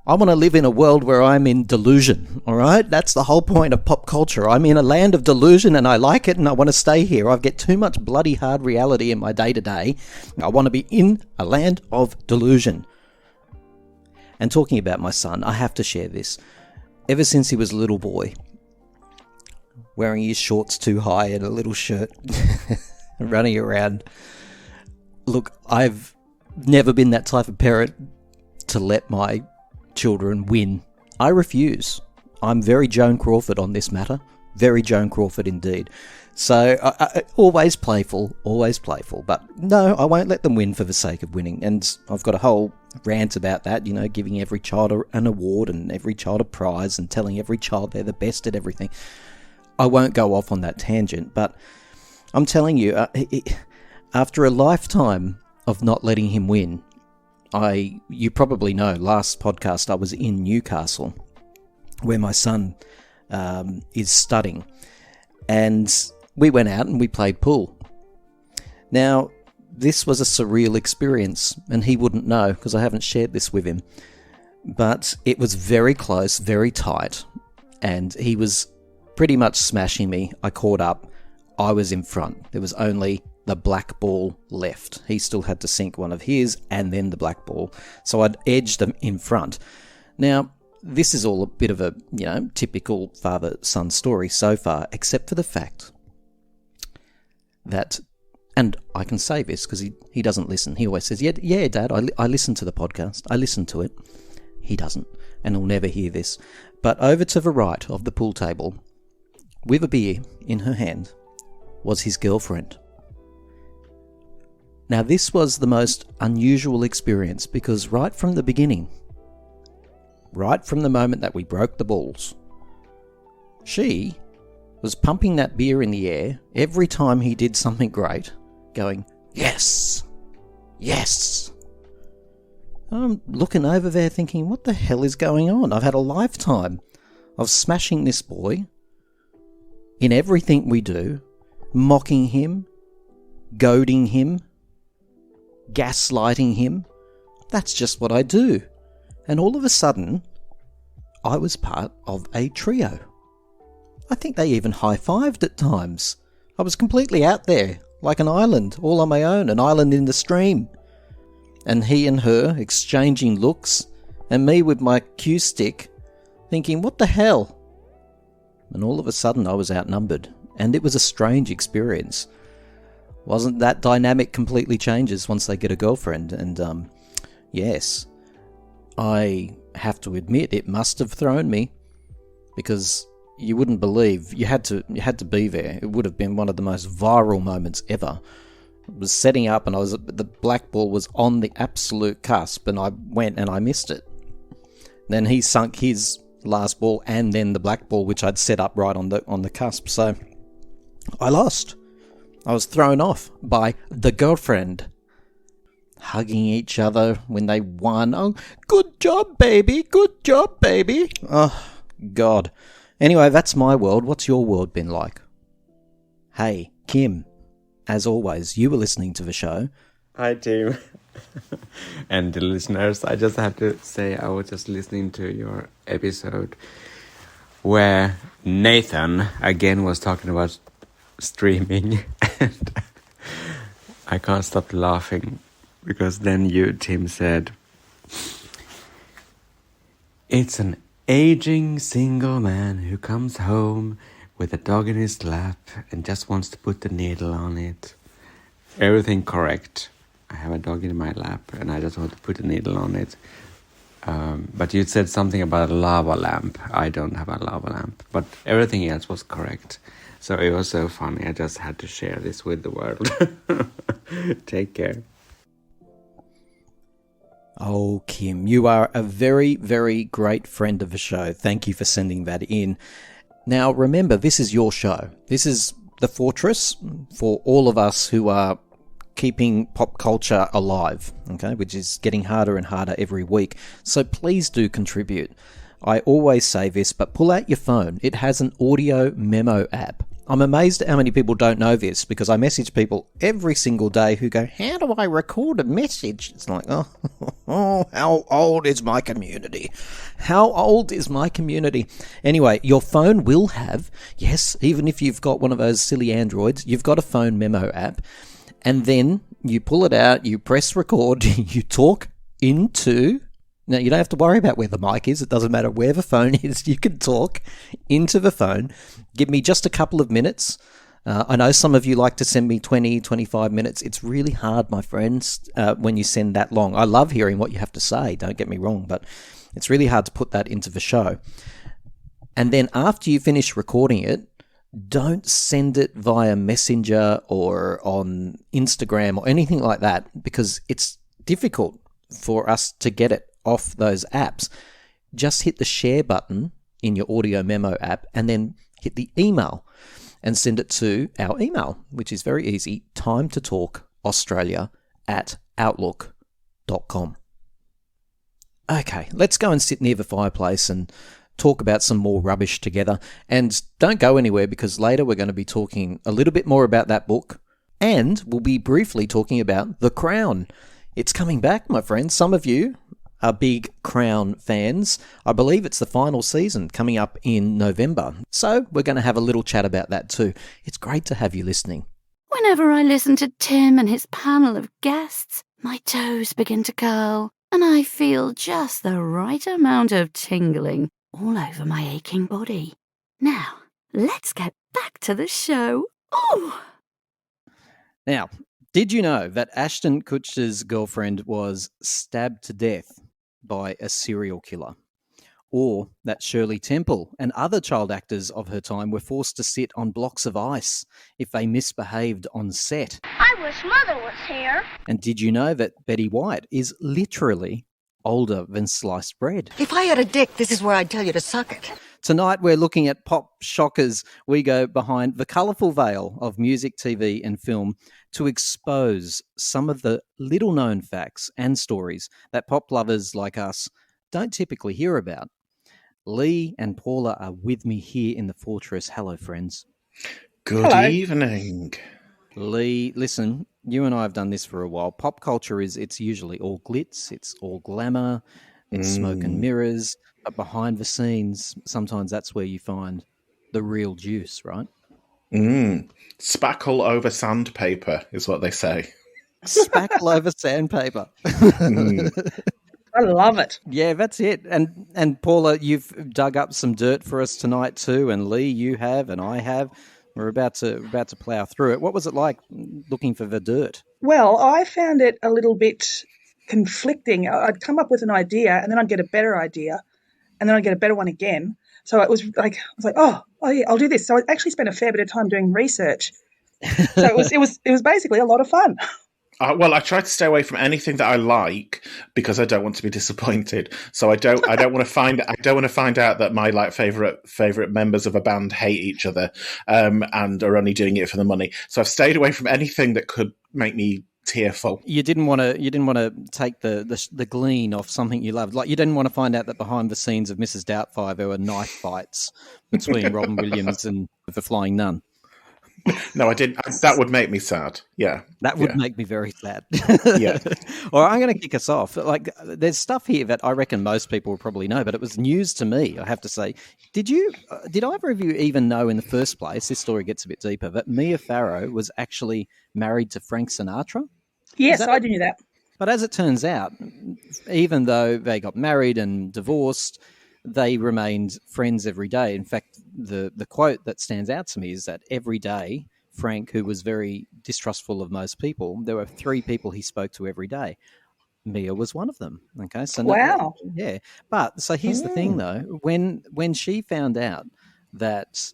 I want to live in a world where I'm in delusion, all right? That's the whole point of pop culture. I'm in a land of delusion and I like it and I want to stay here. I get too much bloody hard reality in my day-to-day. I want to be in a land of delusion. And talking about my son, I have to share this. Ever since he was a little boy, wearing his shorts too high and a little shirt, running around. Look, I've never been that type of parent to let my children win. I refuse. I'm very Joan Crawford on this matter. Very Joan Crawford indeed. So, I always playful. But no, I won't let them win for the sake of winning. And I've got a whole rant about that, you know, giving every child an award and every child a prize and telling every child they're the best at everything. I won't go off on that tangent, but I'm telling you, after a lifetime of not letting him win, you probably know, last podcast I was in Newcastle, where my son is studying, and we went out and we played pool. Now, this was a surreal experience, and he wouldn't know because I haven't shared this with him, but it was very close, very tight, and he was pretty much smashing me. I caught up. I was in front. There was only the black ball left. He still had to sink one of his and then the black ball. So I'd edged them in front. Now, this is all a bit of a, typical father-son story so far, except for the fact that, and I can say this because he doesn't listen. He always says, yeah, Dad, I listen to the podcast. I listen to it. He doesn't, and he'll never hear this. But over to the right of the pool table, with a beer in her hand, was his girlfriend. Now, this was the most unusual experience because right from the beginning, right from the moment that we broke the balls, she was pumping that beer in the air every time he did something great, going, yes, yes. I'm looking over there thinking, what the hell is going on? I've had a lifetime of smashing this boy in everything we do, mocking him, goading him, gaslighting him. That's just what I do. And all of a sudden, I was part of a trio. I think they even high-fived at times. I was completely out there, like an island, all on my own, an island in the stream. And he and her exchanging looks, and me with my cue stick, thinking, what the hell? And all of a sudden I was outnumbered, and it was a strange experience. Wasn't that dynamic completely changes once they get a girlfriend? And yes, I have to admit it must have thrown me, because you wouldn't believe, you had to be there. It would have been one of the most viral moments ever. It was setting up and the black ball was on the absolute cusp, and I went and I missed it. Then he sunk his last ball and then the black ball, which I'd set up right on the cusp. So I lost. I was thrown off by the girlfriend. Hugging each other when they won. Oh, good job, baby. Good job, baby. Oh, God. Anyway, that's my world. What's your world been like? Hey, Kim. As always, you were listening to the show. Hi, team. And the listeners, I just have to say I was just listening to your episode where Nathan again was talking about streaming, and I can't stop laughing because then you, Tim, said it's an aging single man who comes home with a dog in his lap and just wants to put the needle on it. Everything correct. I have a dog in my lap and I just want to put a needle on it. But you said something about a lava lamp. I don't have a lava lamp, but everything else was correct. So it was so funny. I just had to share this with the world. Take care. Oh, Kim, you are a very, very great friend of the show. Thank you for sending that in. Now, remember, this is your show. This is the fortress for all of us who are keeping pop culture alive, okay, which is getting harder and harder every week. So please do contribute. I always say this, but pull out your phone. It has an audio memo app. I'm amazed at how many people don't know this, because I message people every single day who go, how do I record a message? It's like, oh, how old is my community? How old is my community? Anyway, your phone will have, yes, even if you've got one of those silly Androids, you've got a phone memo app, and then you pull it out, you press record, you talk into... Now, you don't have to worry about where the mic is. It doesn't matter where the phone is. You can talk into the phone. Give me just a couple of minutes. I know some of you like to send me 20, 25 minutes. It's really hard, my friends, when you send that long. I love hearing what you have to say, don't get me wrong, but it's really hard to put that into the show. And then after you finish recording it, don't send it via Messenger or on Instagram or anything like that, because it's difficult for us to get it off those apps. Just hit the share button in your audio memo app and then hit the email and send it to our email, which is very easy, timetotalkaustralia@outlook.com. Okay, let's go and sit near the fireplace and talk about some more rubbish together. And don't go anywhere, because later we're going to be talking a little bit more about that book, and we'll be briefly talking about The Crown. It's coming back, my friends. Some of you are big Crown fans. I believe it's the final season coming up in November. So we're going to have a little chat about that too. It's great to have you listening. Whenever I listen to Tim and his panel of guests, my toes begin to curl, and I feel just the right amount of tingling all over my aching body. Now, let's get back to the show. Oh! Now, did you know that Ashton Kutcher's girlfriend was stabbed to death by a serial killer? Or that Shirley Temple and other child actors of her time were forced to sit on blocks of ice if they misbehaved on set? I wish Mother was here. And did you know that Betty White is literally older than sliced bread? If I had a dick, this is where I'd tell you to suck it. Tonight we're looking at pop shockers. We go behind the colourful veil of music, TV and film to expose some of the little-known facts and stories that pop lovers like us don't typically hear about. Lee and Paula are with me here in the fortress. Hello, friends. Good evening. Lee, listen, you and I have done this for a while. Pop culture it's usually all glitz, it's all glamour, it's smoke and mirrors, but behind the scenes, sometimes that's where you find the real juice, right? Spackle over sandpaper is what they say. Spackle over sandpaper. I love it. Yeah, that's it. And Paula, you've dug up some dirt for us tonight too, and Lee, you have, and I have. We're about to plough through it. What was it like looking for the dirt? Well, I found it a little bit conflicting. I'd come up with an idea, and then I'd get a better idea, and then I'd get a better one again. So it was like I was like, oh yeah, I'll do this. So I actually spent a fair bit of time doing research. So it was basically a lot of fun. Well, I try to stay away from anything that I like because I don't want to be disappointed. So I don't want to find out that my favorite members of a band hate each other and are only doing it for the money. So I've stayed away from anything that could make me tearful. You didn't want to take the glean off something you loved. Like you didn't want to find out that behind the scenes of Mrs. Doubtfire there were knife fights between Robin Williams and the Flying Nun. No, I didn't. That would make me sad. Yeah. That would make me very sad. Yeah. All right, I'm going to kick us off. Like, there's stuff here that I reckon most people will probably know, but it was news to me, I have to say. Did either of you even know in the first place, this story gets a bit deeper, that Mia Farrow was actually married to Frank Sinatra? Yes, I knew that. But as it turns out, even though they got married and divorced, they remained friends every day. In fact, the quote that stands out to me is that every day, Frank, who was very distrustful of most people, there were 3 people he spoke to every day. Mia was one of them. Okay, so wow, yeah. But so here's the thing, though: when she found out that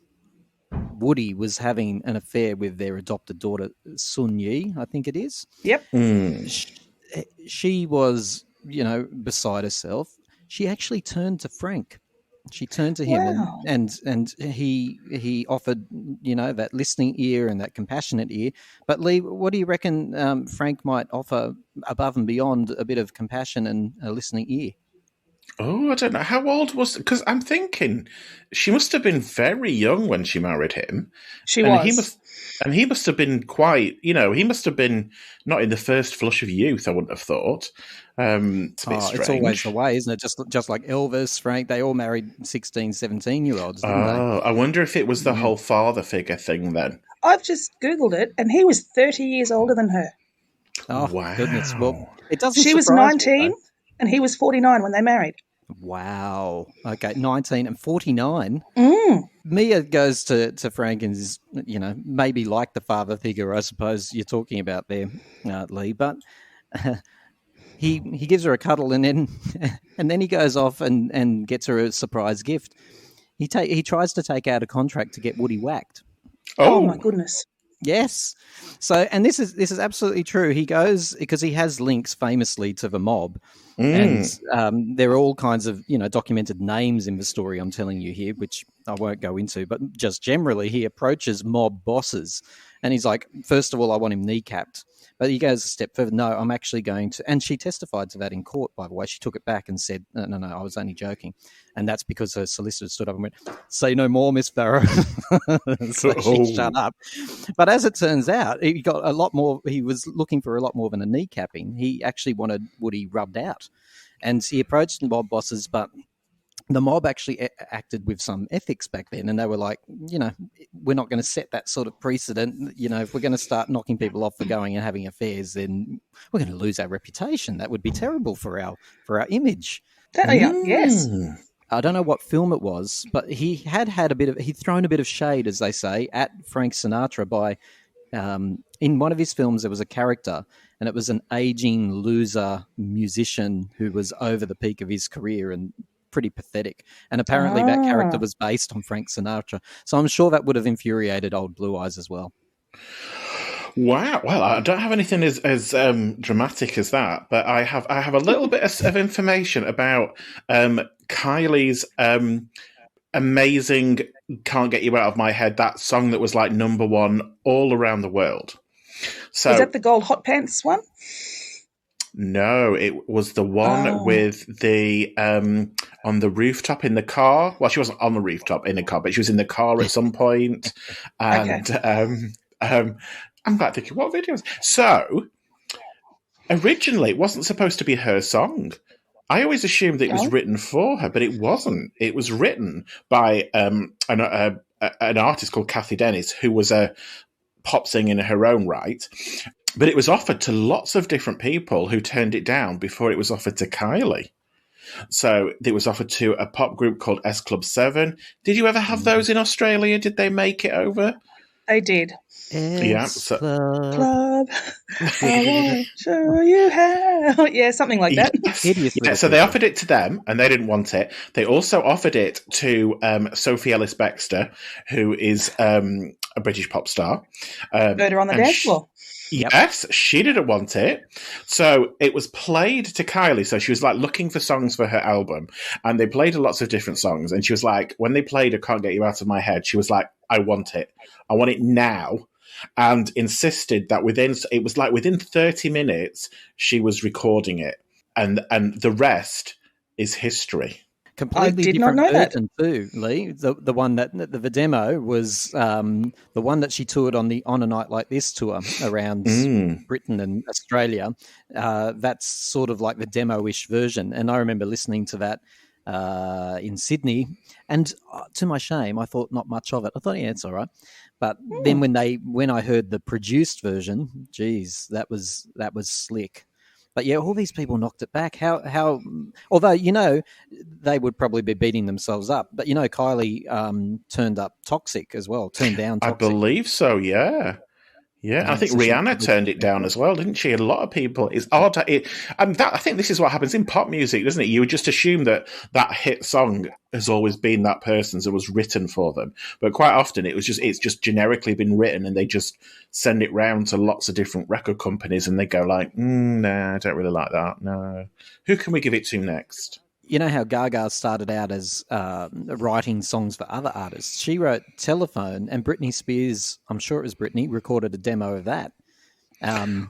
Woody was having an affair with their adopted daughter Sun Yi, I think it is. Yep. She was, beside herself. She actually turned to Frank. She turned to him and he offered, that listening ear and that compassionate ear. But Lee, what do you reckon Frank might offer above and beyond a bit of compassion and a listening ear? Oh, I don't know. How old was... Because I'm thinking she must have been very young when she married him. She was. He must have been quite... he must have been not in the first flush of youth, I wouldn't have thought. It's a bit strange. It's always the way, isn't it? Just like Elvis, Frank, they all married 16, 17-year-olds, didn't they? I wonder if it was the whole father figure thing then. I've just Googled it, and he was 30 years older than her. Oh, wow. Goodness. Well, it doesn't She was 19, and he was 49 when they married. Wow. Okay, 19 and 49. Mia goes to Frank and is, maybe like the father figure, I suppose you're talking about there, Lee. But he gives her a cuddle and then he goes off and gets her a surprise gift. He tries to take out a contract to get Woody whacked. Oh my goodness. Yes. So, and this is absolutely true. He goes because he has links famously to the mob, and there are all kinds of documented names in the story I'm telling you here, which I won't go into. But just generally, he approaches mob bosses, and he's like, first of all, I want him kneecapped. But he goes a step further. No, I'm actually going to, and she testified to that in court, by the way. She took it back and said, no, I was only joking. And that's because her solicitor stood up and went, say no more, Miss Farrow. So she shut up. But as it turns out, he got a lot more, he was looking for a lot more than a kneecapping. He actually wanted Woody rubbed out. And he approached the mob bosses, but the mob actually acted with some ethics back then, and they were like, we're not going to set that sort of precedent. If we're going to start knocking people off for going and having affairs, then we're going to lose our reputation. That would be terrible for our image. Yes. I don't know what film it was, but he'd thrown a bit of shade, as they say, at Frank Sinatra by, in one of his films, there was a character, and it was an aging loser musician who was over the peak of his career and pretty pathetic. And apparently that character was based on Frank Sinatra. So I'm sure that would have infuriated old Blue Eyes as well. Wow. Well, I don't have anything as dramatic as that, but I have a little bit of information about Kylie's amazing "Can't Get You Out of My Head," that song that was like number one all around the world. So is that the Gold Hot Pants one? No, it was the one with the on the rooftop in the car. Well, she wasn't on the rooftop in the car, but she was in the car at some point. And I'm quite thinking, what videos? So originally, it wasn't supposed to be her song. I always assumed that it was written for her, but it wasn't. It was written by an artist called Kathy Dennis, who was a pop singer in her own right. But it was offered to lots of different people who turned it down before it was offered to Kylie. So it was offered to a pop group called S Club 7. Did you ever have those in Australia? Did they make it over? They did. Yeah. Club. I won't show you how. Yeah, something like that. Yeah, so they offered it to them, and they didn't want it. They also offered it to Sophie Ellis-Bextor, who is a British pop star. Heard her on the dance floor. Yes, she didn't want it. So it was played to Kylie. So she was like looking for songs for her album, and they played lots of different songs. And she was like, when they played I Can't Get You Out of My Head, she was like, I want it. I want it now. And insisted that within 30 minutes, she was recording it. And the rest is history. Completely I did not different know that. version too, Lee. The one that the demo was the one that she toured on a Night Like This tour around Britain and Australia. That's sort of like the demo-ish version, and I remember listening to that in Sydney. And to my shame, I thought not much of it. I thought, yeah, it's all right. But then when I heard the produced version, geez, that was slick. But yeah, all these people knocked it back. How? Although they would probably be beating themselves up. But Kylie turned up Toxic as well. Turned down Toxic. I believe so. Yeah. Yeah, I think Rihanna turned it down as well, didn't she? A lot of people. It's odd. I think this is what happens in pop music, doesn't it? You would just assume that hit song has always been that person's and was written for them, but quite often it's just generically been written, and they just send it round to lots of different record companies, and they go like, "Nah, I don't really like that. No, who can we give it to next?" You know how Gaga started out as writing songs for other artists? She wrote Telephone, and Britney Spears, I'm sure it was Britney, recorded a demo of that. Then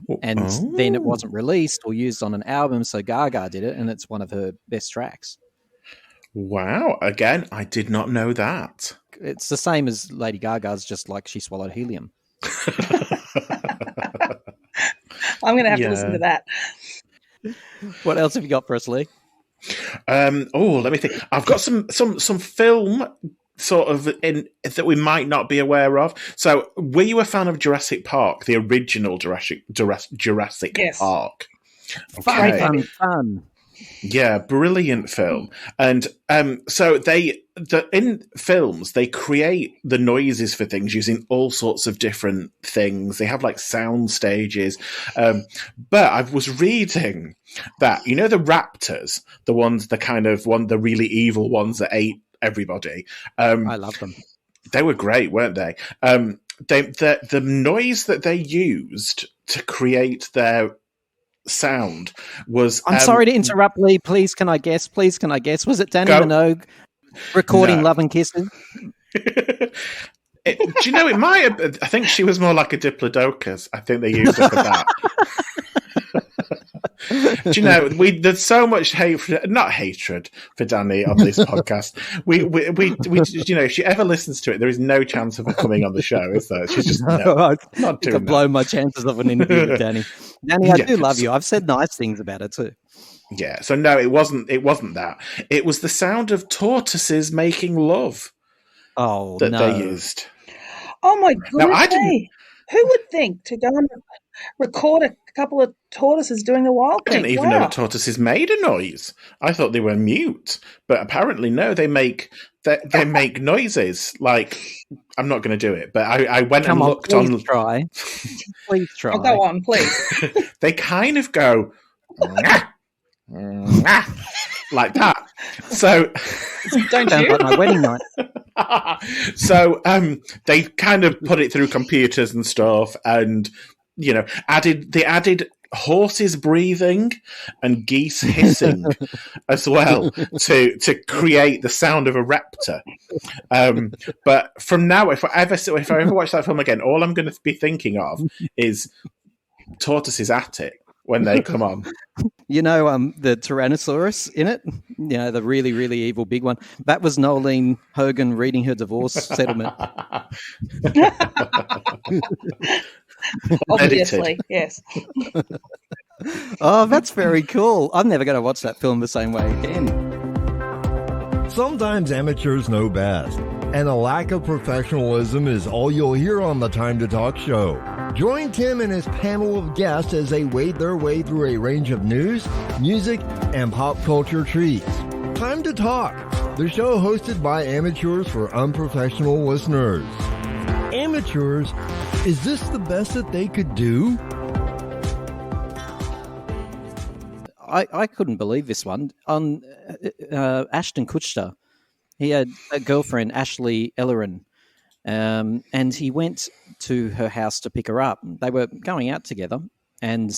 it wasn't released or used on an album, so Gaga did it, and it's one of her best tracks. Wow. Again, I did not know that. It's the same as Lady Gaga's, just like she swallowed helium. I'm going to have to listen to that. What else have you got for us, Lee? Let me think. I've got some film sort of in that we might not be aware of. So, were you a fan of Jurassic Park, the original Jurassic yes. Park? Okay. Fun. Yeah, brilliant film. And so in films, they create the noises for things using all sorts of different things. They have like sound stages. But I was reading that, the raptors, the really evil ones that ate everybody. I love them. They were great, weren't they? The noise that they used to create their sound was... I'm sorry to interrupt, Lee. Please, can I guess? Was it Danny Minogue recording Love and Kisses? Do you know, it might have... I think she was more like a Diplodocus. I think they used her for that. Do you know, there's so much not hatred for Danny on this podcast. We you know, if she ever listens to it, there is no chance of her coming on the show, is there? She's just not doing that. Blow my chances of an interview with Danny. Danny, I do love you. I've said nice things about her too. Yeah. So no, it wasn't that. It was the sound of tortoises making love. Oh, that no. they used. Oh my goodness! No, I didn't. Who would think to go and record a couple of tortoises doing the wild I thing? didn't even know that tortoises made a noise. I thought they were mute, but apparently no. They make noises. Like, I'm not going to do it, but I went and looked on. Try. Please try. Oh, go on, please. They kind of go like that. So don't sounds you? like my wedding night. So they kind of put it through computers and stuff, and you know, added horses breathing and geese hissing as well to create the sound of a raptor. But from now, if I ever watch that film again, all I'm going to be thinking of is tortoises at it when they come on. You know, the Tyrannosaurus in it, you know, the really, really evil big one. That was Nolene Hogan reading her divorce settlement. Obviously, yes. Oh, that's very cool. I'm never going to watch that film the same way again. Sometimes amateurs know best, and a lack of professionalism is all you'll hear on the Time to Talk show. Join Tim and his panel of guests as they wade their way through a range of news, music, and pop culture treats. Time to Talk, the show hosted by amateurs for unprofessional listeners. Amateurs, is this the best that they could do? I couldn't believe this one. On Ashton Kutcher, he had a girlfriend, Ashley Ellerin, and he went to her house to pick her up. They were going out together, and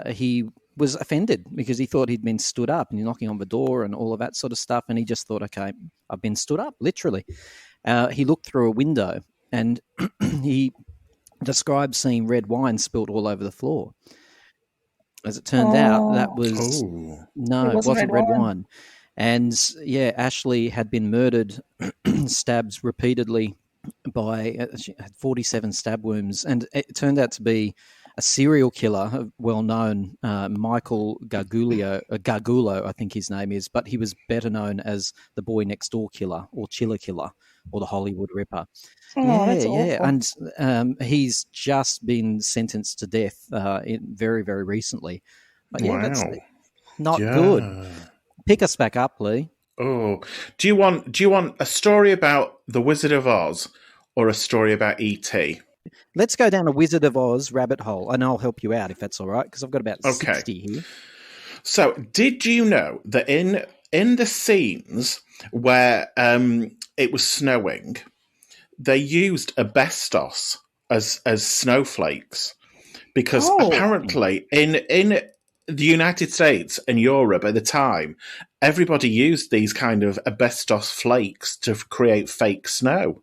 he was offended because he thought he'd been stood up, and he's knocking on the door and all of that sort of stuff, and he just thought, okay, I've been stood up, literally. He looked through a window, and he described seeing red wine spilt all over the floor. As it turned out, that was no, it wasn't red wine. And yeah, Ashley had been murdered, stabbed repeatedly by she had 47 stab wounds, and it turned out to be a serial killer, well known, Michael Gargulo, I think his name is, but he was better known as the Boy Next Door Killer or Chiller Killer or the Hollywood Ripper. Oh, that's awful. And he's just been sentenced to death very, very recently. But yeah, that's not good. Pick us back up, Lee. Oh, do you want a story about the Wizard of Oz or a story about E.T.? Let's go down a Wizard of Oz rabbit hole, and I'll help you out if that's all right, because I've got about 60 here. So, did you know that in the scenes where it was snowing, they used asbestos as snowflakes? Because apparently in the United States and Europe at the time, everybody used these kind of asbestos flakes to create fake snow.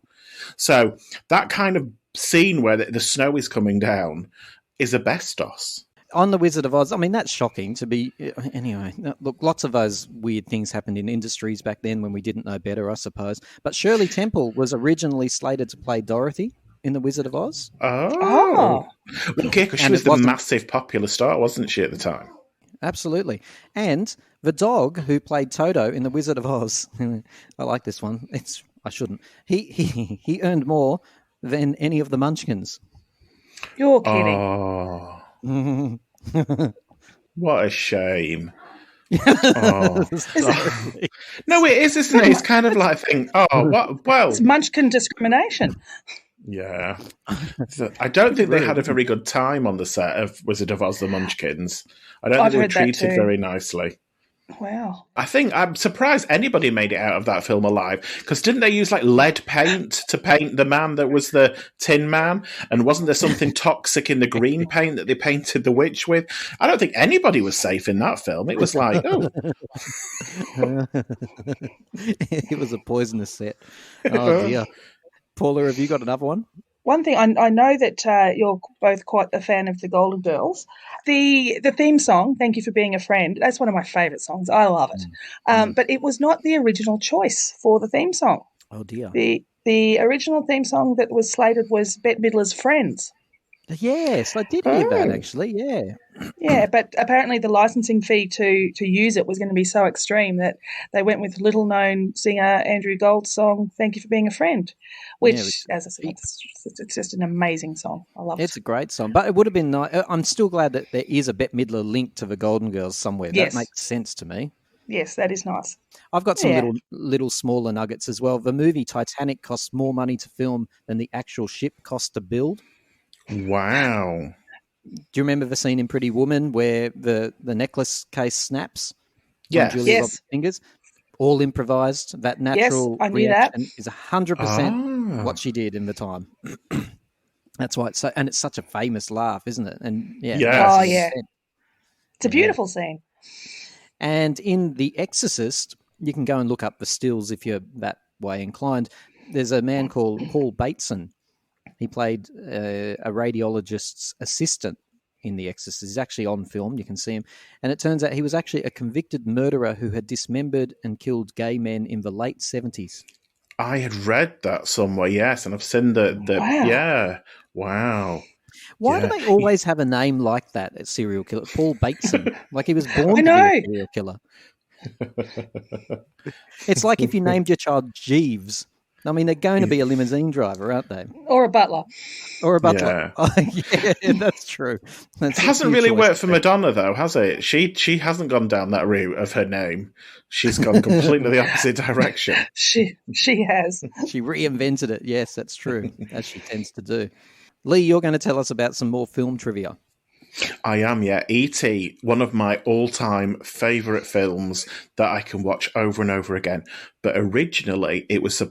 So that kind of scene where the snow is coming down is asbestos. On the Wizard of Oz, I mean, that's shocking to be... Anyway, look, lots of those weird things happened in industries back then when we didn't know better, I suppose. But Shirley Temple was originally slated to play Dorothy in The Wizard of Oz. Oh. Okay, because she was the massive popular star, wasn't she, at the time? Absolutely. And the dog who played Toto in The Wizard of Oz, I like this one. I shouldn't. He earned more than any of the Munchkins. You're kidding. Oh. What a shame. Oh. No, it is, isn't it? It's kind of like thinking, well. It's Munchkin discrimination. Yeah. I don't think they had a very good time on the set of Wizard of Oz, the Munchkins. I don't think they were treated very nicely. Wow. I'm surprised anybody made it out of that film alive, because didn't they use like lead paint to paint the man that was the Tin Man? And wasn't there something toxic in the green paint that they painted the witch with? I don't think anybody was safe in that film. It was like, It was a poisonous set. Oh dear. Paula, have you got another one? one thing I know that you're both quite a fan of the Golden Girls. The theme song, "Thank You for Being a Friend," that's one of my favourite songs. I love it. But it was not the original choice for the theme song. Oh dear. The original theme song that was slated was Bette Midler's "Friends." Yes, I did hear that actually. Yeah. Yeah, but apparently the licensing fee to use it was going to be so extreme that they went with little-known singer Andrew Gold's song "Thank You for Being a Friend," which, as I said, it's just an amazing song. I love it. It's a great song, but it would have been nice. I'm still glad that there is a Bette Midler link to the Golden Girls somewhere. Yes. That makes sense to me. Yes, that is nice. I've got some little smaller nuggets as well. The movie Titanic costs more money to film than the actual ship cost to build. Wow. Do you remember the scene in Pretty Woman where the necklace case snaps? Yes. On Julia Roberts' fingers? All improvised. That natural I knew that. reaction is 100% what she did in the time. That's why it's such a famous laugh, isn't it? And it's a beautiful scene. And in The Exorcist, you can go and look up the stills if you're that way inclined. There's a man called Paul Bateson. He played a radiologist's assistant in The Exorcist. He's actually on film. You can see him. And it turns out he was actually a convicted murderer who had dismembered and killed gay men in the late 70s. I had read that somewhere, yes, and I've seen wow. Why do they always have a name like that, a serial killer? Paul Bateson. Like he was born to be a serial killer. It's like if you named your child Jeeves. I mean, they're going to be a limousine driver, aren't they? Or a butler. Yeah, that's true. It hasn't really worked for Madonna, though, has it? She hasn't gone down that route of her name. She's gone completely the opposite direction. She has. She reinvented it. Yes, that's true, as she tends to do. Lee, you're going to tell us about some more film trivia. I am, yeah. E.T., one of my all-time favourite films that I can watch over and over again. But originally, it was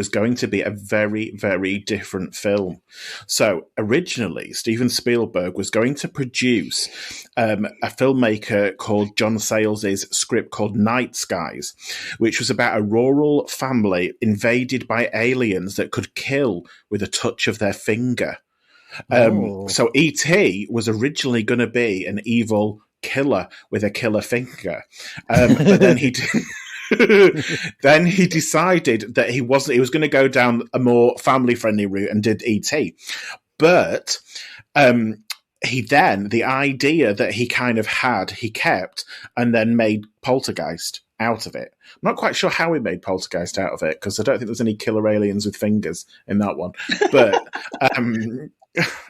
going to be a very, very different film. So originally, Steven Spielberg was going to produce a filmmaker called John Sayles' script called Night Skies, which was about a rural family invaded by aliens that could kill with a touch of their finger. So E.T. was originally going to be an evil killer with a killer finger, but then then he decided that he was going to go down a more family friendly route and did E.T. But the idea that he kind of had, he kept and then made Poltergeist out of it. I'm not quite sure how he made Poltergeist out of it because I don't think there's any killer aliens with fingers in that one, but.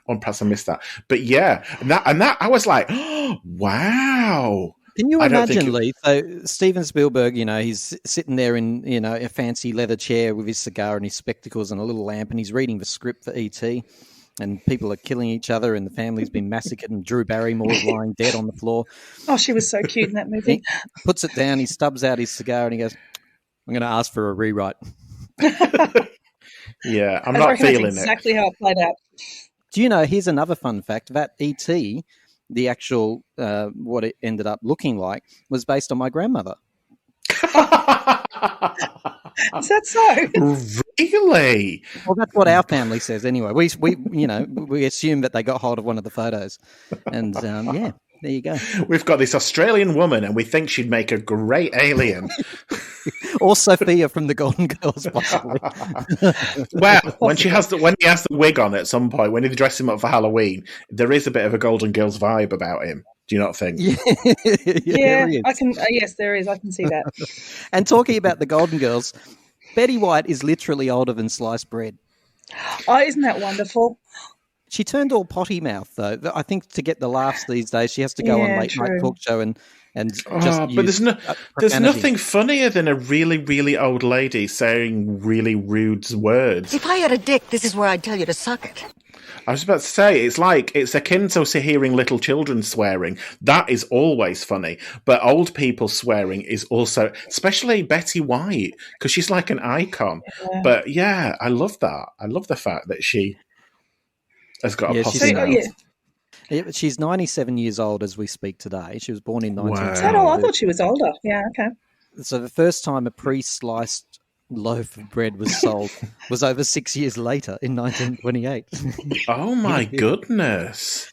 Perhaps I missed that, but yeah, and that I was like, oh, wow. Can you imagine, Lee? So Steven Spielberg, he's sitting there in a fancy leather chair with his cigar and his spectacles and a little lamp, and he's reading the script for E.T. And people are killing each other, and the family's been massacred, and Drew Barrymore's lying dead on the floor. Oh, she was so cute in that movie. He puts it down, he stubs out his cigar, and he goes, "I'm going to ask for a rewrite." Yeah, I'm not feeling that's exactly how it played out. Do you know, here's another fun fact, that E.T., the actual, what it ended up looking like, was based on my grandmother. Is that so? Really? Well, that's what our family says anyway. We assume that they got hold of one of the photos. And, there you go. We've got this Australian woman and we think she'd make a great alien. Or Sophia from the Golden Girls, possibly. Well, when he has the wig on at some point, when they dress him up for Halloween, there is a bit of a Golden Girls vibe about him. Do you not think? Yeah, I can. Yes, there is. I can see that. And talking about the Golden Girls, Betty White is literally older than sliced bread. Oh, isn't that wonderful? She turned all potty mouth, though. I think to get the laughs these days, she has to go on late night talk show and just. But there's nothing funnier than a really, really old lady saying really rude words. If I had a dick, this is where I'd tell you to suck it. I was about to say, it's akin to hearing little children swearing. That is always funny. But old people swearing is also, especially Betty White, because she's like an icon. Yeah. But yeah, I love that. I love the fact that she has got a potty mouth. She's 97 years old as we speak today. She was born in 1920. Wow. I thought she was older. Yeah, okay. So the first time a pre-sliced loaf of bread was sold was over 6 years later in 1928. Oh my goodness.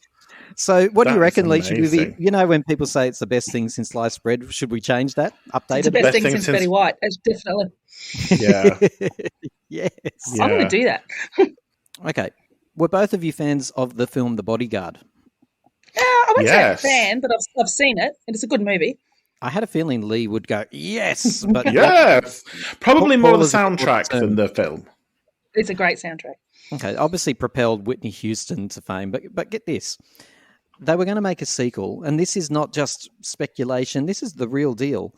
So what do you That's reckon, Lee? Should we be, amazing. you know, when people say it's the best thing since sliced bread, should we change that? Update It's the it? best thing since Betty White. It's definitely. Yeah. Yes. I'm going to do that. Okay. Were both of you fans of the film The Bodyguard? I wouldn't say I'm a Yes. fan, but I've seen it, and it's a good movie. I had a feeling Lee would go, yes. But Yes. Probably more the Paula's a soundtrack good than the film. It's a great soundtrack. Okay, obviously propelled Whitney Houston to fame, but get this. They were going to make a sequel, and this is not just speculation. This is the real deal.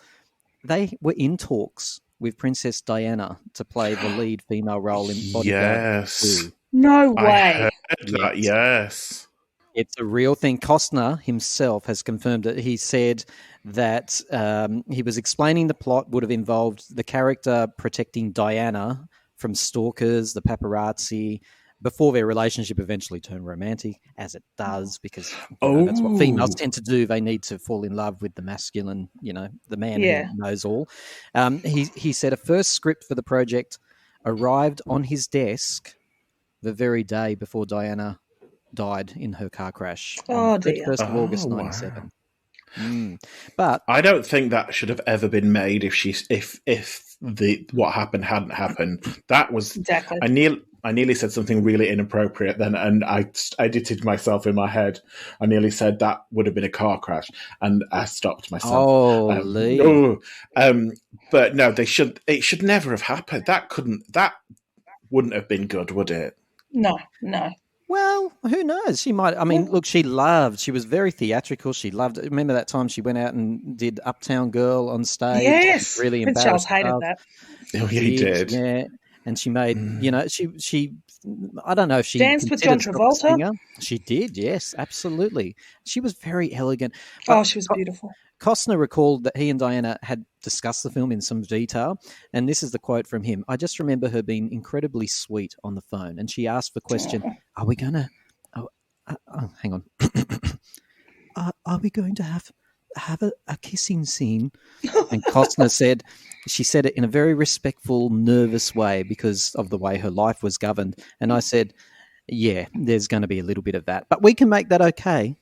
They were in talks with Princess Diana to play the lead female role in Bodyguard Yes. 2. No I way. heard that, yes. It's a real thing. Costner himself has confirmed it. He said that he was explaining the plot would have involved the character protecting Diana from stalkers, the paparazzi, before their relationship eventually turned romantic, as it does, because that's what females tend to do. They need to fall in love with the masculine, the man who knows all. He said a first script for the project arrived on his desk the very day before Diana died in her car crash on the 31st of August, 1997. Wow. But I don't think that should have ever been made if what happened hadn't happened. That was exactly. I nearly said something really inappropriate then, and I edited myself in my head. I nearly said that would have been a car crash, and I stopped myself. Oh, Lee. But no, it should never have happened. That wouldn't have been good, would it? No. Well, who knows? She might. I mean, look, she was very theatrical. She loved it. Remember that time she went out and did Uptown Girl on stage? Yes. Really Prince Charles hated that. Oh, he did. Yeah. And she made, she I don't know if she danced with John Travolta. She did, yes, absolutely. She was very elegant. Oh, she was beautiful. Costner recalled that he and Diana had discussed the film in some detail, and this is the quote from him. I just remember her being incredibly sweet on the phone, and she asked the question, are we going to, hang on, are we going to have a kissing scene? And Costner she said it in a very respectful, nervous way because of the way her life was governed. And I said, yeah, there's going to be a little bit of that, but we can make that okay.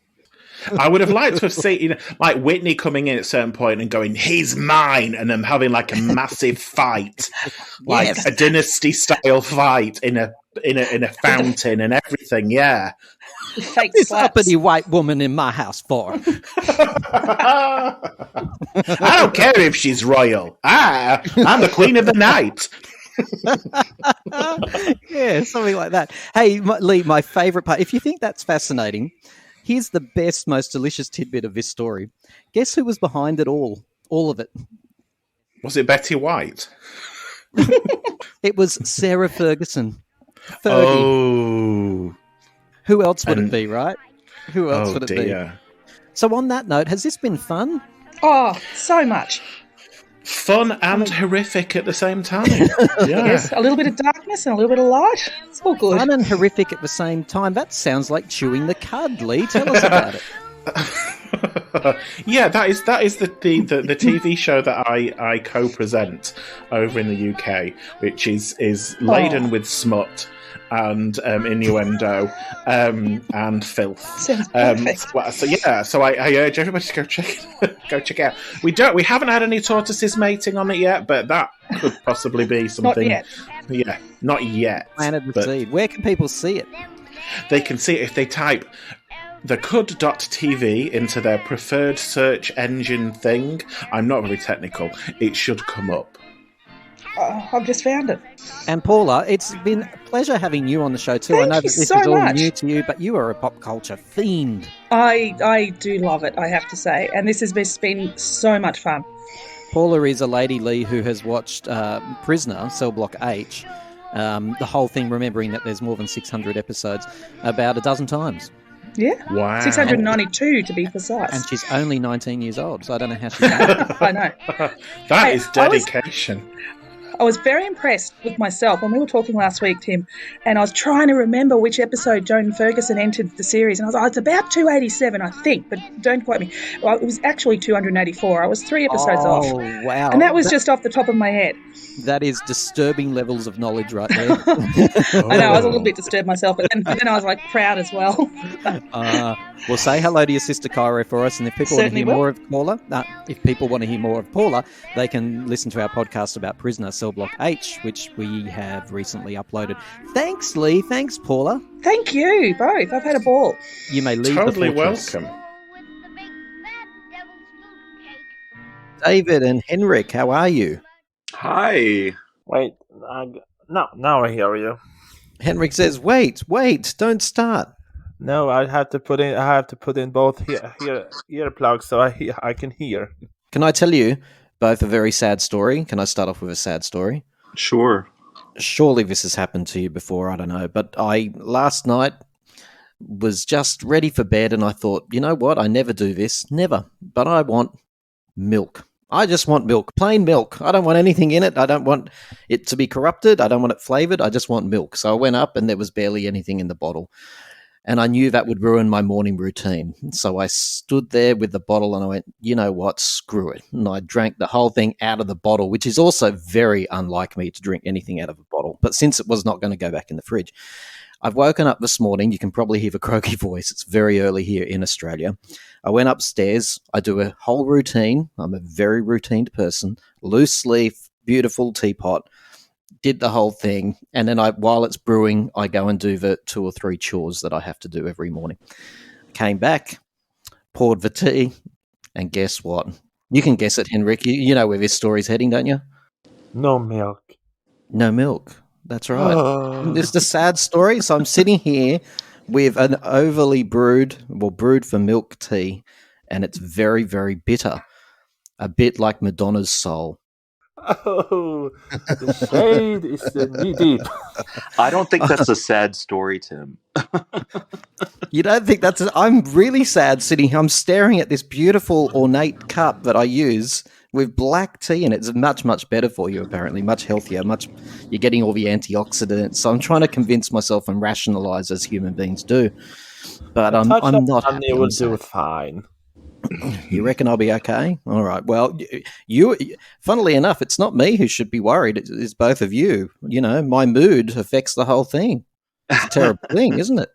I would have liked to have seen, like Whitney coming in at a certain point and going, "He's mine," and them having like a massive fight, like a dynasty style fight in a fountain and everything. Yeah, fake this slaps. uppity white woman in my house for. I don't care if she's royal. I'm the queen of the night. Yeah, something like that. Hey, Lee, my favourite part. If you think that's fascinating, here's the best, most delicious tidbit of this story. Guess who was behind it all? All of it. Was it Betty White? It was Sarah Ferguson. Fergie. Oh. Who else would it be, right? Who else would it be? So on that note, has this been fun? Oh, so much. Fun and horrific at the same time. Yeah. Yes, a little bit of darkness and a little bit of light. It's all good. Fun and horrific at the same time. That sounds like chewing the cud, Lee. Tell us about it. Yeah, that is the TV show that I co-present over in the UK, which is laden with smut and innuendo and filth. Sounds perfect. So I urge everybody to go check it out. We haven't had any tortoises mating on it yet, but that could possibly be something. Not yet. Yeah, not yet. Planted the seed. Where can people see it? They can see it if they type thecud.tv into their preferred search engine thing. I'm not very technical. It should come up. I've just found it. And Paula, it's been a pleasure having you on the show too. Thank I know that you this so is all much. new to you, but you are a pop culture fiend. I do love it, I have to say. And this has been so much fun. Paula is a lady, Lee, who has watched Prisoner, Cell Block H, the whole thing, remembering that there's more than 600 episodes, about a dozen times. Yeah. Wow. 692 to be precise. And she's only 19 years old, so I don't know how she's doing it. I know. That is dedication. I was very impressed with myself when we were talking last week, Tim, and I was trying to remember which episode Joan Ferguson entered the series, and I was like, it's about 287, I think, but don't quote me. Well, it was actually 284. I was 3 episodes off. Oh, wow. And that was just off the top of my head. That is disturbing levels of knowledge right there. I know, I was a little bit disturbed myself, but then I was like proud as well. Well, say hello to your sister Cairo for us, and if people want to hear more of Paula, they can listen to our podcast about Prisoner Cell Block H, which we have recently uploaded. Thanks, Lee. Thanks, Paula. Thank you both. I've had a ball. You may leave Totally the fortress. welcome. David and Henrik, how are you? Hi. Wait, now I hear you. Henrik says, "Wait, don't start." No, I have to put in both earplugs so I can hear. Can I tell you both a very sad story? Can I start off with a sad story? Sure. Surely this has happened to you before, I don't know. But I, last night, was just ready for bed and I thought, you know what? I never do this. Never. But I want milk. I just want milk. Plain milk. I don't want anything in it. I don't want it to be corrupted. I don't want it flavored. I just want milk. So I went up and there was barely anything in the bottle. And I knew that would ruin my morning routine. So I stood there with the bottle and I went, you know what, screw it. And I drank the whole thing out of the bottle, which is also very unlike me to drink anything out of a bottle. But since it was not going to go back in the fridge, I've woken up this morning. You can probably hear the croaky voice. It's very early here in Australia. I went upstairs. I do a whole routine. I'm a very routine person. Loose leaf, beautiful teapot. Did the whole thing, and then while it's brewing, I go and do the 2 or 3 chores that I have to do every morning. Came back, poured the tea, and guess what? You can guess it, Henrik. You know where this story's heading, don't you? No milk. No milk. That's right. It's a sad story. So I'm sitting here with an overly brewed for milk tea, and it's very, very bitter, a bit like Madonna's soul. Oh, the shade is knee deep. I don't think that's a sad story, Tim. You don't think that's... I'm really sad sitting here. I'm staring at this beautiful ornate cup that I use with black tea in it. It's much, much better for you, apparently. Much healthier. You're getting all the antioxidants. So I'm trying to convince myself and rationalize as human beings do. But I'm not happy. You will do fine. You reckon I'll be okay? All right. Well, you. Funnily enough, it's not me who should be worried. It's both of you. You know, my mood affects the whole thing. It's a terrible thing, isn't it?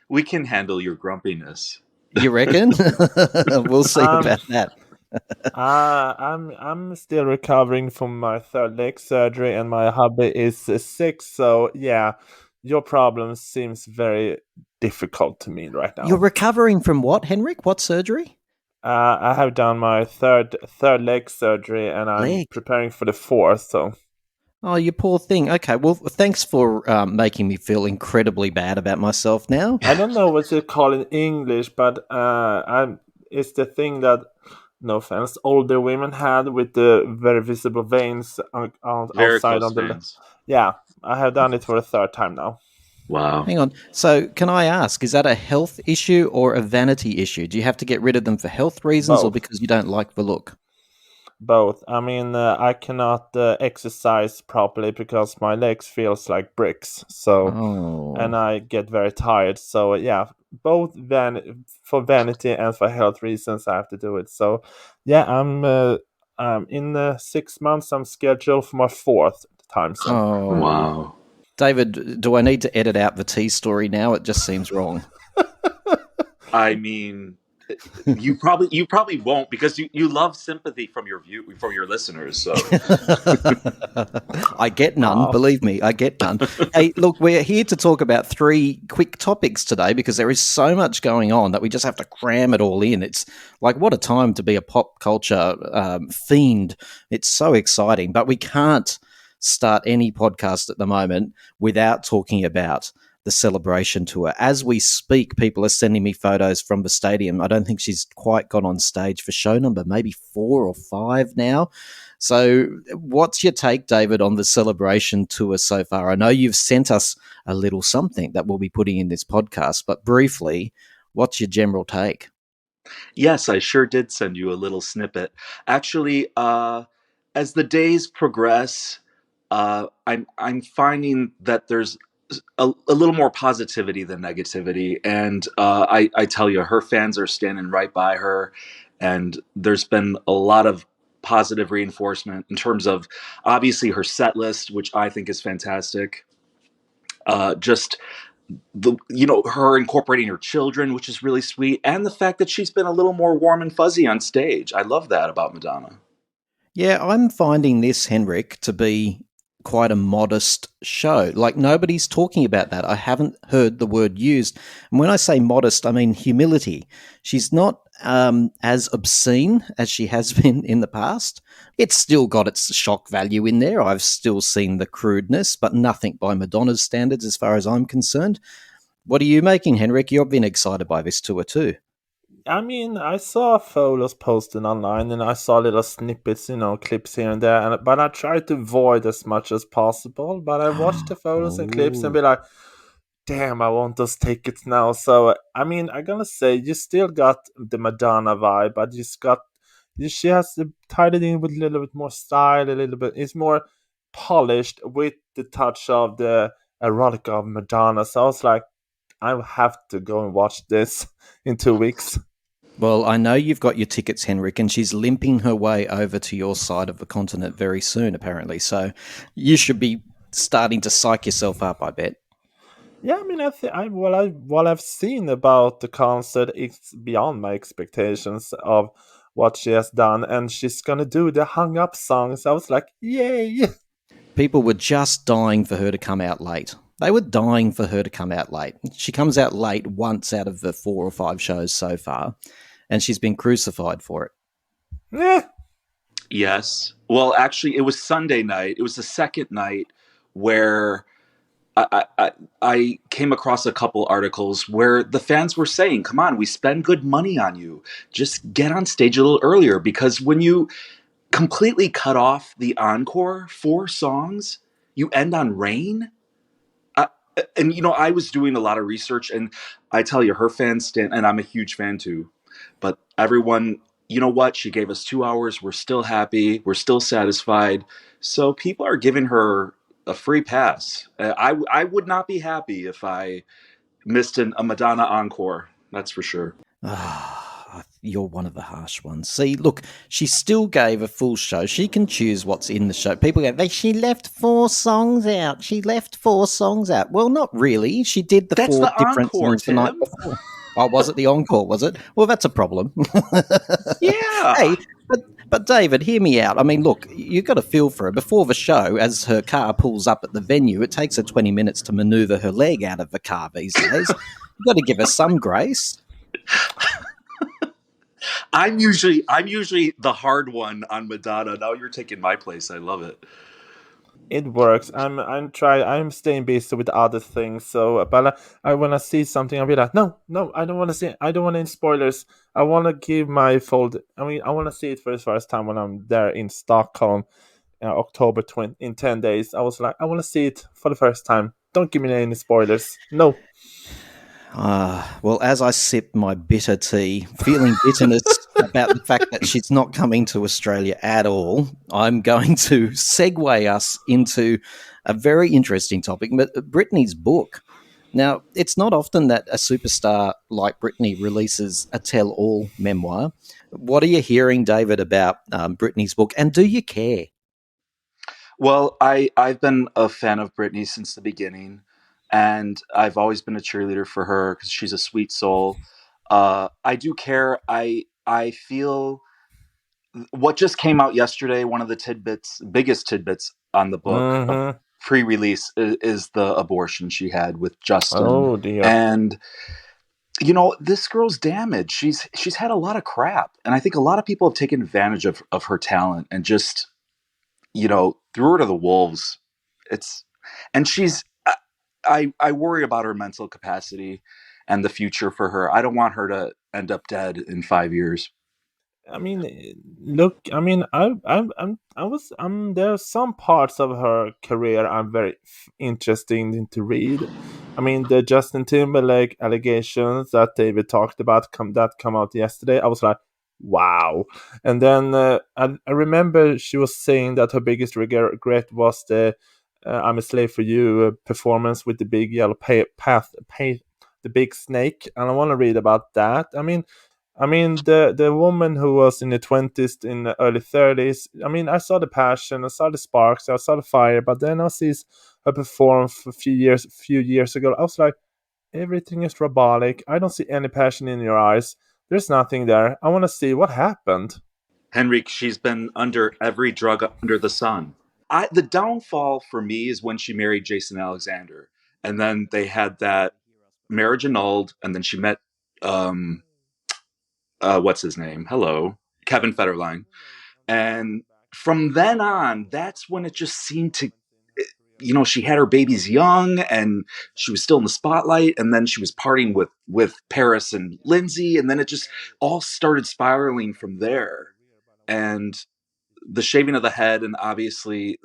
We can handle your grumpiness. You reckon? We'll see about that. I'm still recovering from my 3rd leg surgery, and my hubby is 6. So yeah, your problem seems very difficult to me right now. You're recovering from what, Henrik? What surgery? I have done my third leg surgery, and I'm preparing for the 4th. So, oh, you poor thing. Okay, well, thanks for making me feel incredibly bad about myself now. I don't know what you call it in English, but it's the thing that, no offense, older women had with the very visible veins outside on the veins. Yeah, I have done it for a 3rd time now. Wow. Hang on. So can I ask, is that a health issue or a vanity issue? Do you have to get rid of them for health reasons or because you don't like the look? Both. I mean, I cannot exercise properly because my legs feels like bricks. So, and I get very tired. So yeah, both for vanity and for health reasons, I have to do it. So yeah, I'm in 6 months. I'm scheduled for my 4th time. So. Oh wow. David, do I need to edit out the tea story now? It just seems wrong. I mean, you probably won't because you love sympathy from your listeners. So I get none. Believe me, I get none. Hey, look, we're here to talk about 3 quick topics today because there is so much going on that we just have to cram it all in. It's like, what a time to be a pop culture fiend. It's so exciting, but we can't start any podcast at the moment without talking about the Celebration tour. As we speak, people are sending me photos from the stadium. I don't think she's quite got on stage for show number maybe 4 or 5 now. So what's your take, David, on the Celebration tour so far? I know you've sent us a little something that we'll be putting in this podcast, but briefly, what's your general take? Yes, I sure did send you a little snippet. Actually, as the days progress, I'm finding that there's a little more positivity than negativity, and I tell you, her fans are standing right by her, and there's been a lot of positive reinforcement in terms of obviously her set list, which I think is fantastic. Just her incorporating her children, which is really sweet, and the fact that she's been a little more warm and fuzzy on stage. I love that about Madonna. Yeah, I'm finding this, Henrik, to be quite a modest show. Like, nobody's talking about that. I haven't heard the word used. And when I say modest, I mean humility. She's not as obscene as she has been in the past. It's still got its shock value in there. I've still seen the crudeness, but nothing by Madonna's standards as far as I'm concerned. What are you making, Henrik? You've been excited by this tour too. I mean, I saw photos posted online, and I saw little snippets, clips here and there. But I tried to avoid as much as possible. But I watched the photos and clips and be like, "Damn, I want those tickets now." So I mean, I'm gonna say you still got the Madonna vibe, but she has tied it in with a little bit more style, a little bit. It's more polished with the touch of the erotica of Madonna. So I was like, I have to go and watch this in 2 weeks. Well, I know you've got your tickets, Henrik, and she's limping her way over to your side of the continent very soon, apparently. So you should be starting to psych yourself up, I bet. Yeah, I mean, what I've seen about the concert, it's beyond my expectations of what she has done, and she's gonna do the hung up songs. I was like, yay! People were just dying for her to come out late. They were dying for her to come out late. She comes out late once out of the 4 or 5 shows so far, and she's been crucified for it. Yes. Well, actually, it was Sunday night. It was the second night where I came across a couple articles where the fans were saying, "Come on, we spend good money on you. Just get on stage a little earlier." Because when you completely cut off the encore, 4 songs, you end on Rain. And I was doing a lot of research, and I tell you, her fans stand, and I'm a huge fan too. But everyone, you know what? She gave us 2 hours. We're still happy. We're still satisfied. So people are giving her a free pass. I would not be happy if I missed a Madonna encore. That's for sure. You're one of the harsh ones. See, look, she still gave a full show. She can choose what's in the show. People go, she left 4 songs out. She left 4 songs out. Well, not really. She did the That's 4 the different encore, songs the night Tim. before. Oh, was it the encore, was it? Well, that's a problem. Yeah. Hey, but David, hear me out. I mean, look, you've got to feel for her. Before the show, as her car pulls up at the venue, it takes her 20 minutes to maneuver her leg out of the car these days. You've got to give her some grace. I'm usually the hard one on Madonna. Now you're taking my place. I love it. It works. I'm staying busy with other things. So, but I when I see something, I'll be like, no, I don't want to see it. I don't want any spoilers. I want to give my fold. I mean, I want to see it for the first time when I'm there in Stockholm, October 20 in 10 days. I was like, I want to see it for the first time. Don't give me any spoilers. No. Well, as I sip my bitter tea, feeling bitterness about the fact that she's not coming to Australia at all, I'm going to segue us into a very interesting topic, Britney's book. Now, it's not often that a superstar like Britney releases a tell-all memoir. What are you hearing, David, about Britney's book, and do you care? Well, I've been a fan of Britney since the beginning, and I've always been a cheerleader for her because she's a sweet soul. I do care. I feel what just came out yesterday. One of the biggest tidbits on the book pre-release is the abortion she had with Justin. Oh dear! And this girl's damaged. She's had a lot of crap, and I think a lot of people have taken advantage of her talent and just threw her to the wolves. I worry about her mental capacity and the future for her. I don't want her to end up dead in 5 years. I mean, look. I mean, there are some parts of her career I'm very interested in to read. I mean, the Justin Timberlake allegations that David talked about come out yesterday. I was like, Wow. And then I remember she was saying that her biggest regret was the I'm a Slave for You performance with the big yellow the big snake. And I want to read about that. I mean, the woman who was in the 20s, in the early 30s. I mean, I saw the passion, I saw the sparks, I saw the fire, but then I see her perform for a few years ago. I was like, everything is robotic. I don't see any passion in your eyes. There's nothing there. I want to see what happened. Henrik, she's been under every drug under the sun. The downfall for me is when she married Jason Alexander, and then they had that marriage annulled, and then she met what's his name? Hello, Kevin Federline, and from then on, that's when it just seemed to, she had her babies young, and she was still in the spotlight, and then she was partying with Paris and Lindsay, and then it just all started spiraling from there. And the shaving of the head, and obviously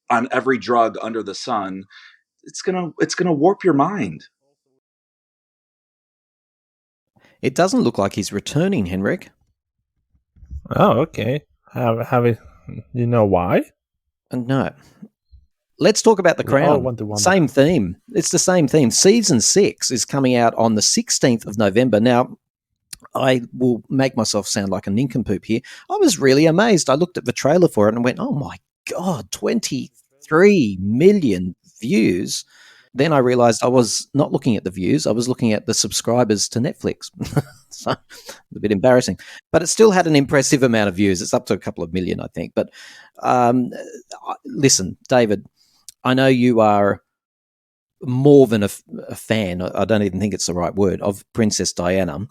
on every drug under the sun, it's gonna warp your mind. It doesn't look like he's returning, Henrik. Oh, okay. Have it, you know why? No. Let's talk about The Crown. Wonder. Same theme. It's the same theme. Season 6 is coming out on the 16th of November. Now, I will make myself sound like a nincompoop here. I was really amazed. I looked at the trailer for it and went, oh my God, 23 million views. Then I realized I was not looking at the views. I was looking at the subscribers to Netflix. So a bit embarrassing. But it still had an impressive amount of views. It's up to a couple of million, I think. But listen, David, I know you are more than a fan. I don't even think it's the right word, of Princess Diana.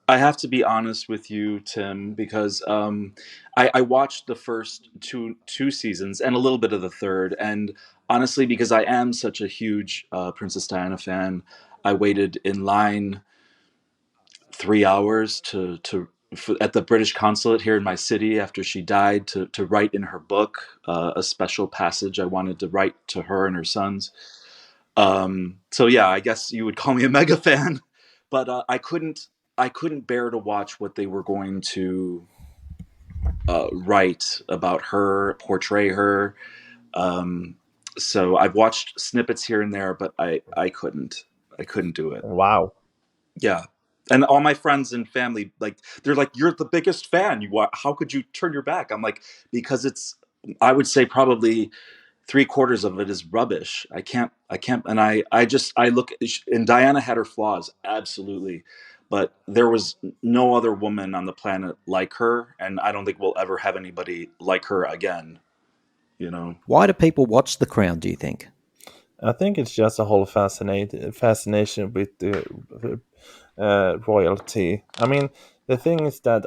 I have to be honest with you, Tim, because I watched the first two seasons and a little bit of the third. And honestly, because I am such a huge Princess Diana fan, I waited in line 3 hours at the British consulate here in my city after she died to write in her book a special passage I wanted to write to her and her sons. So yeah, I guess you would call me a mega fan, but I couldn't bear to watch what they were going to write about her, portray her. So I've watched snippets here and there, but I couldn't do it. Wow. Yeah. And all my friends and family, they're like, you're the biggest fan. How could you turn your back? I'm like, because I would say probably 3/4 of it is rubbish. I can't. And I look, and Diana had her flaws, absolutely. But there was no other woman on the planet like her. And I don't think we'll ever have anybody like her again. Why do people watch The Crown, do you think? I think it's just a whole fascination with the royalty. I mean, the thing is that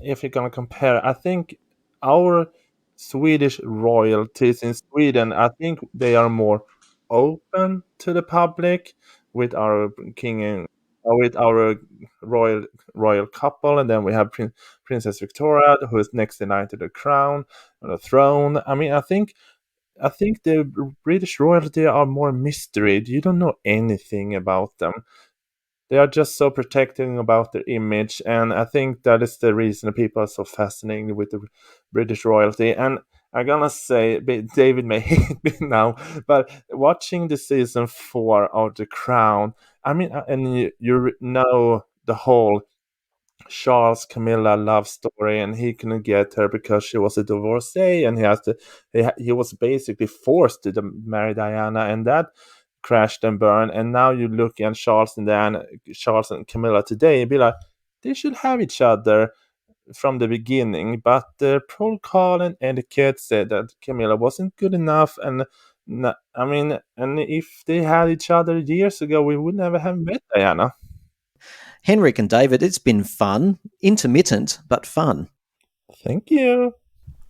if you're gonna compare, I think our Swedish royalties in Sweden, I think they are more open to the public with our king and with our royal couple, and then we have Princess Victoria, who is next in line to the crown on the throne. I mean, I think the British royalty are more mystery. You don't know anything about them. They are just so protecting about their image, and I think that is the reason people are so fascinated with the British royalty. And I'm gonna say, David may hate me now, but watching the season 4 of The Crown, I mean, and you know the whole Charles Camilla love story, and he couldn't get her because she was a divorcee, and he was basically forced to marry Diana, and that crashed and burned. And now you look at Charles and Camilla today and be like, they should have each other from the beginning, but the protocol and etiquette said that Camilla wasn't good enough. And and if they had each other years ago, we would never have met Diana. Henrik and David, it's been fun, intermittent, but fun. Thank you.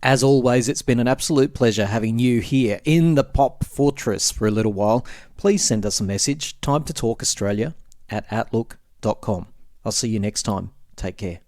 As always, it's been an absolute pleasure having you here in the Pop Fortress for a little while. Please send us a message, timetotalkaustralia@outlook.com. I'll see you next time. Take care.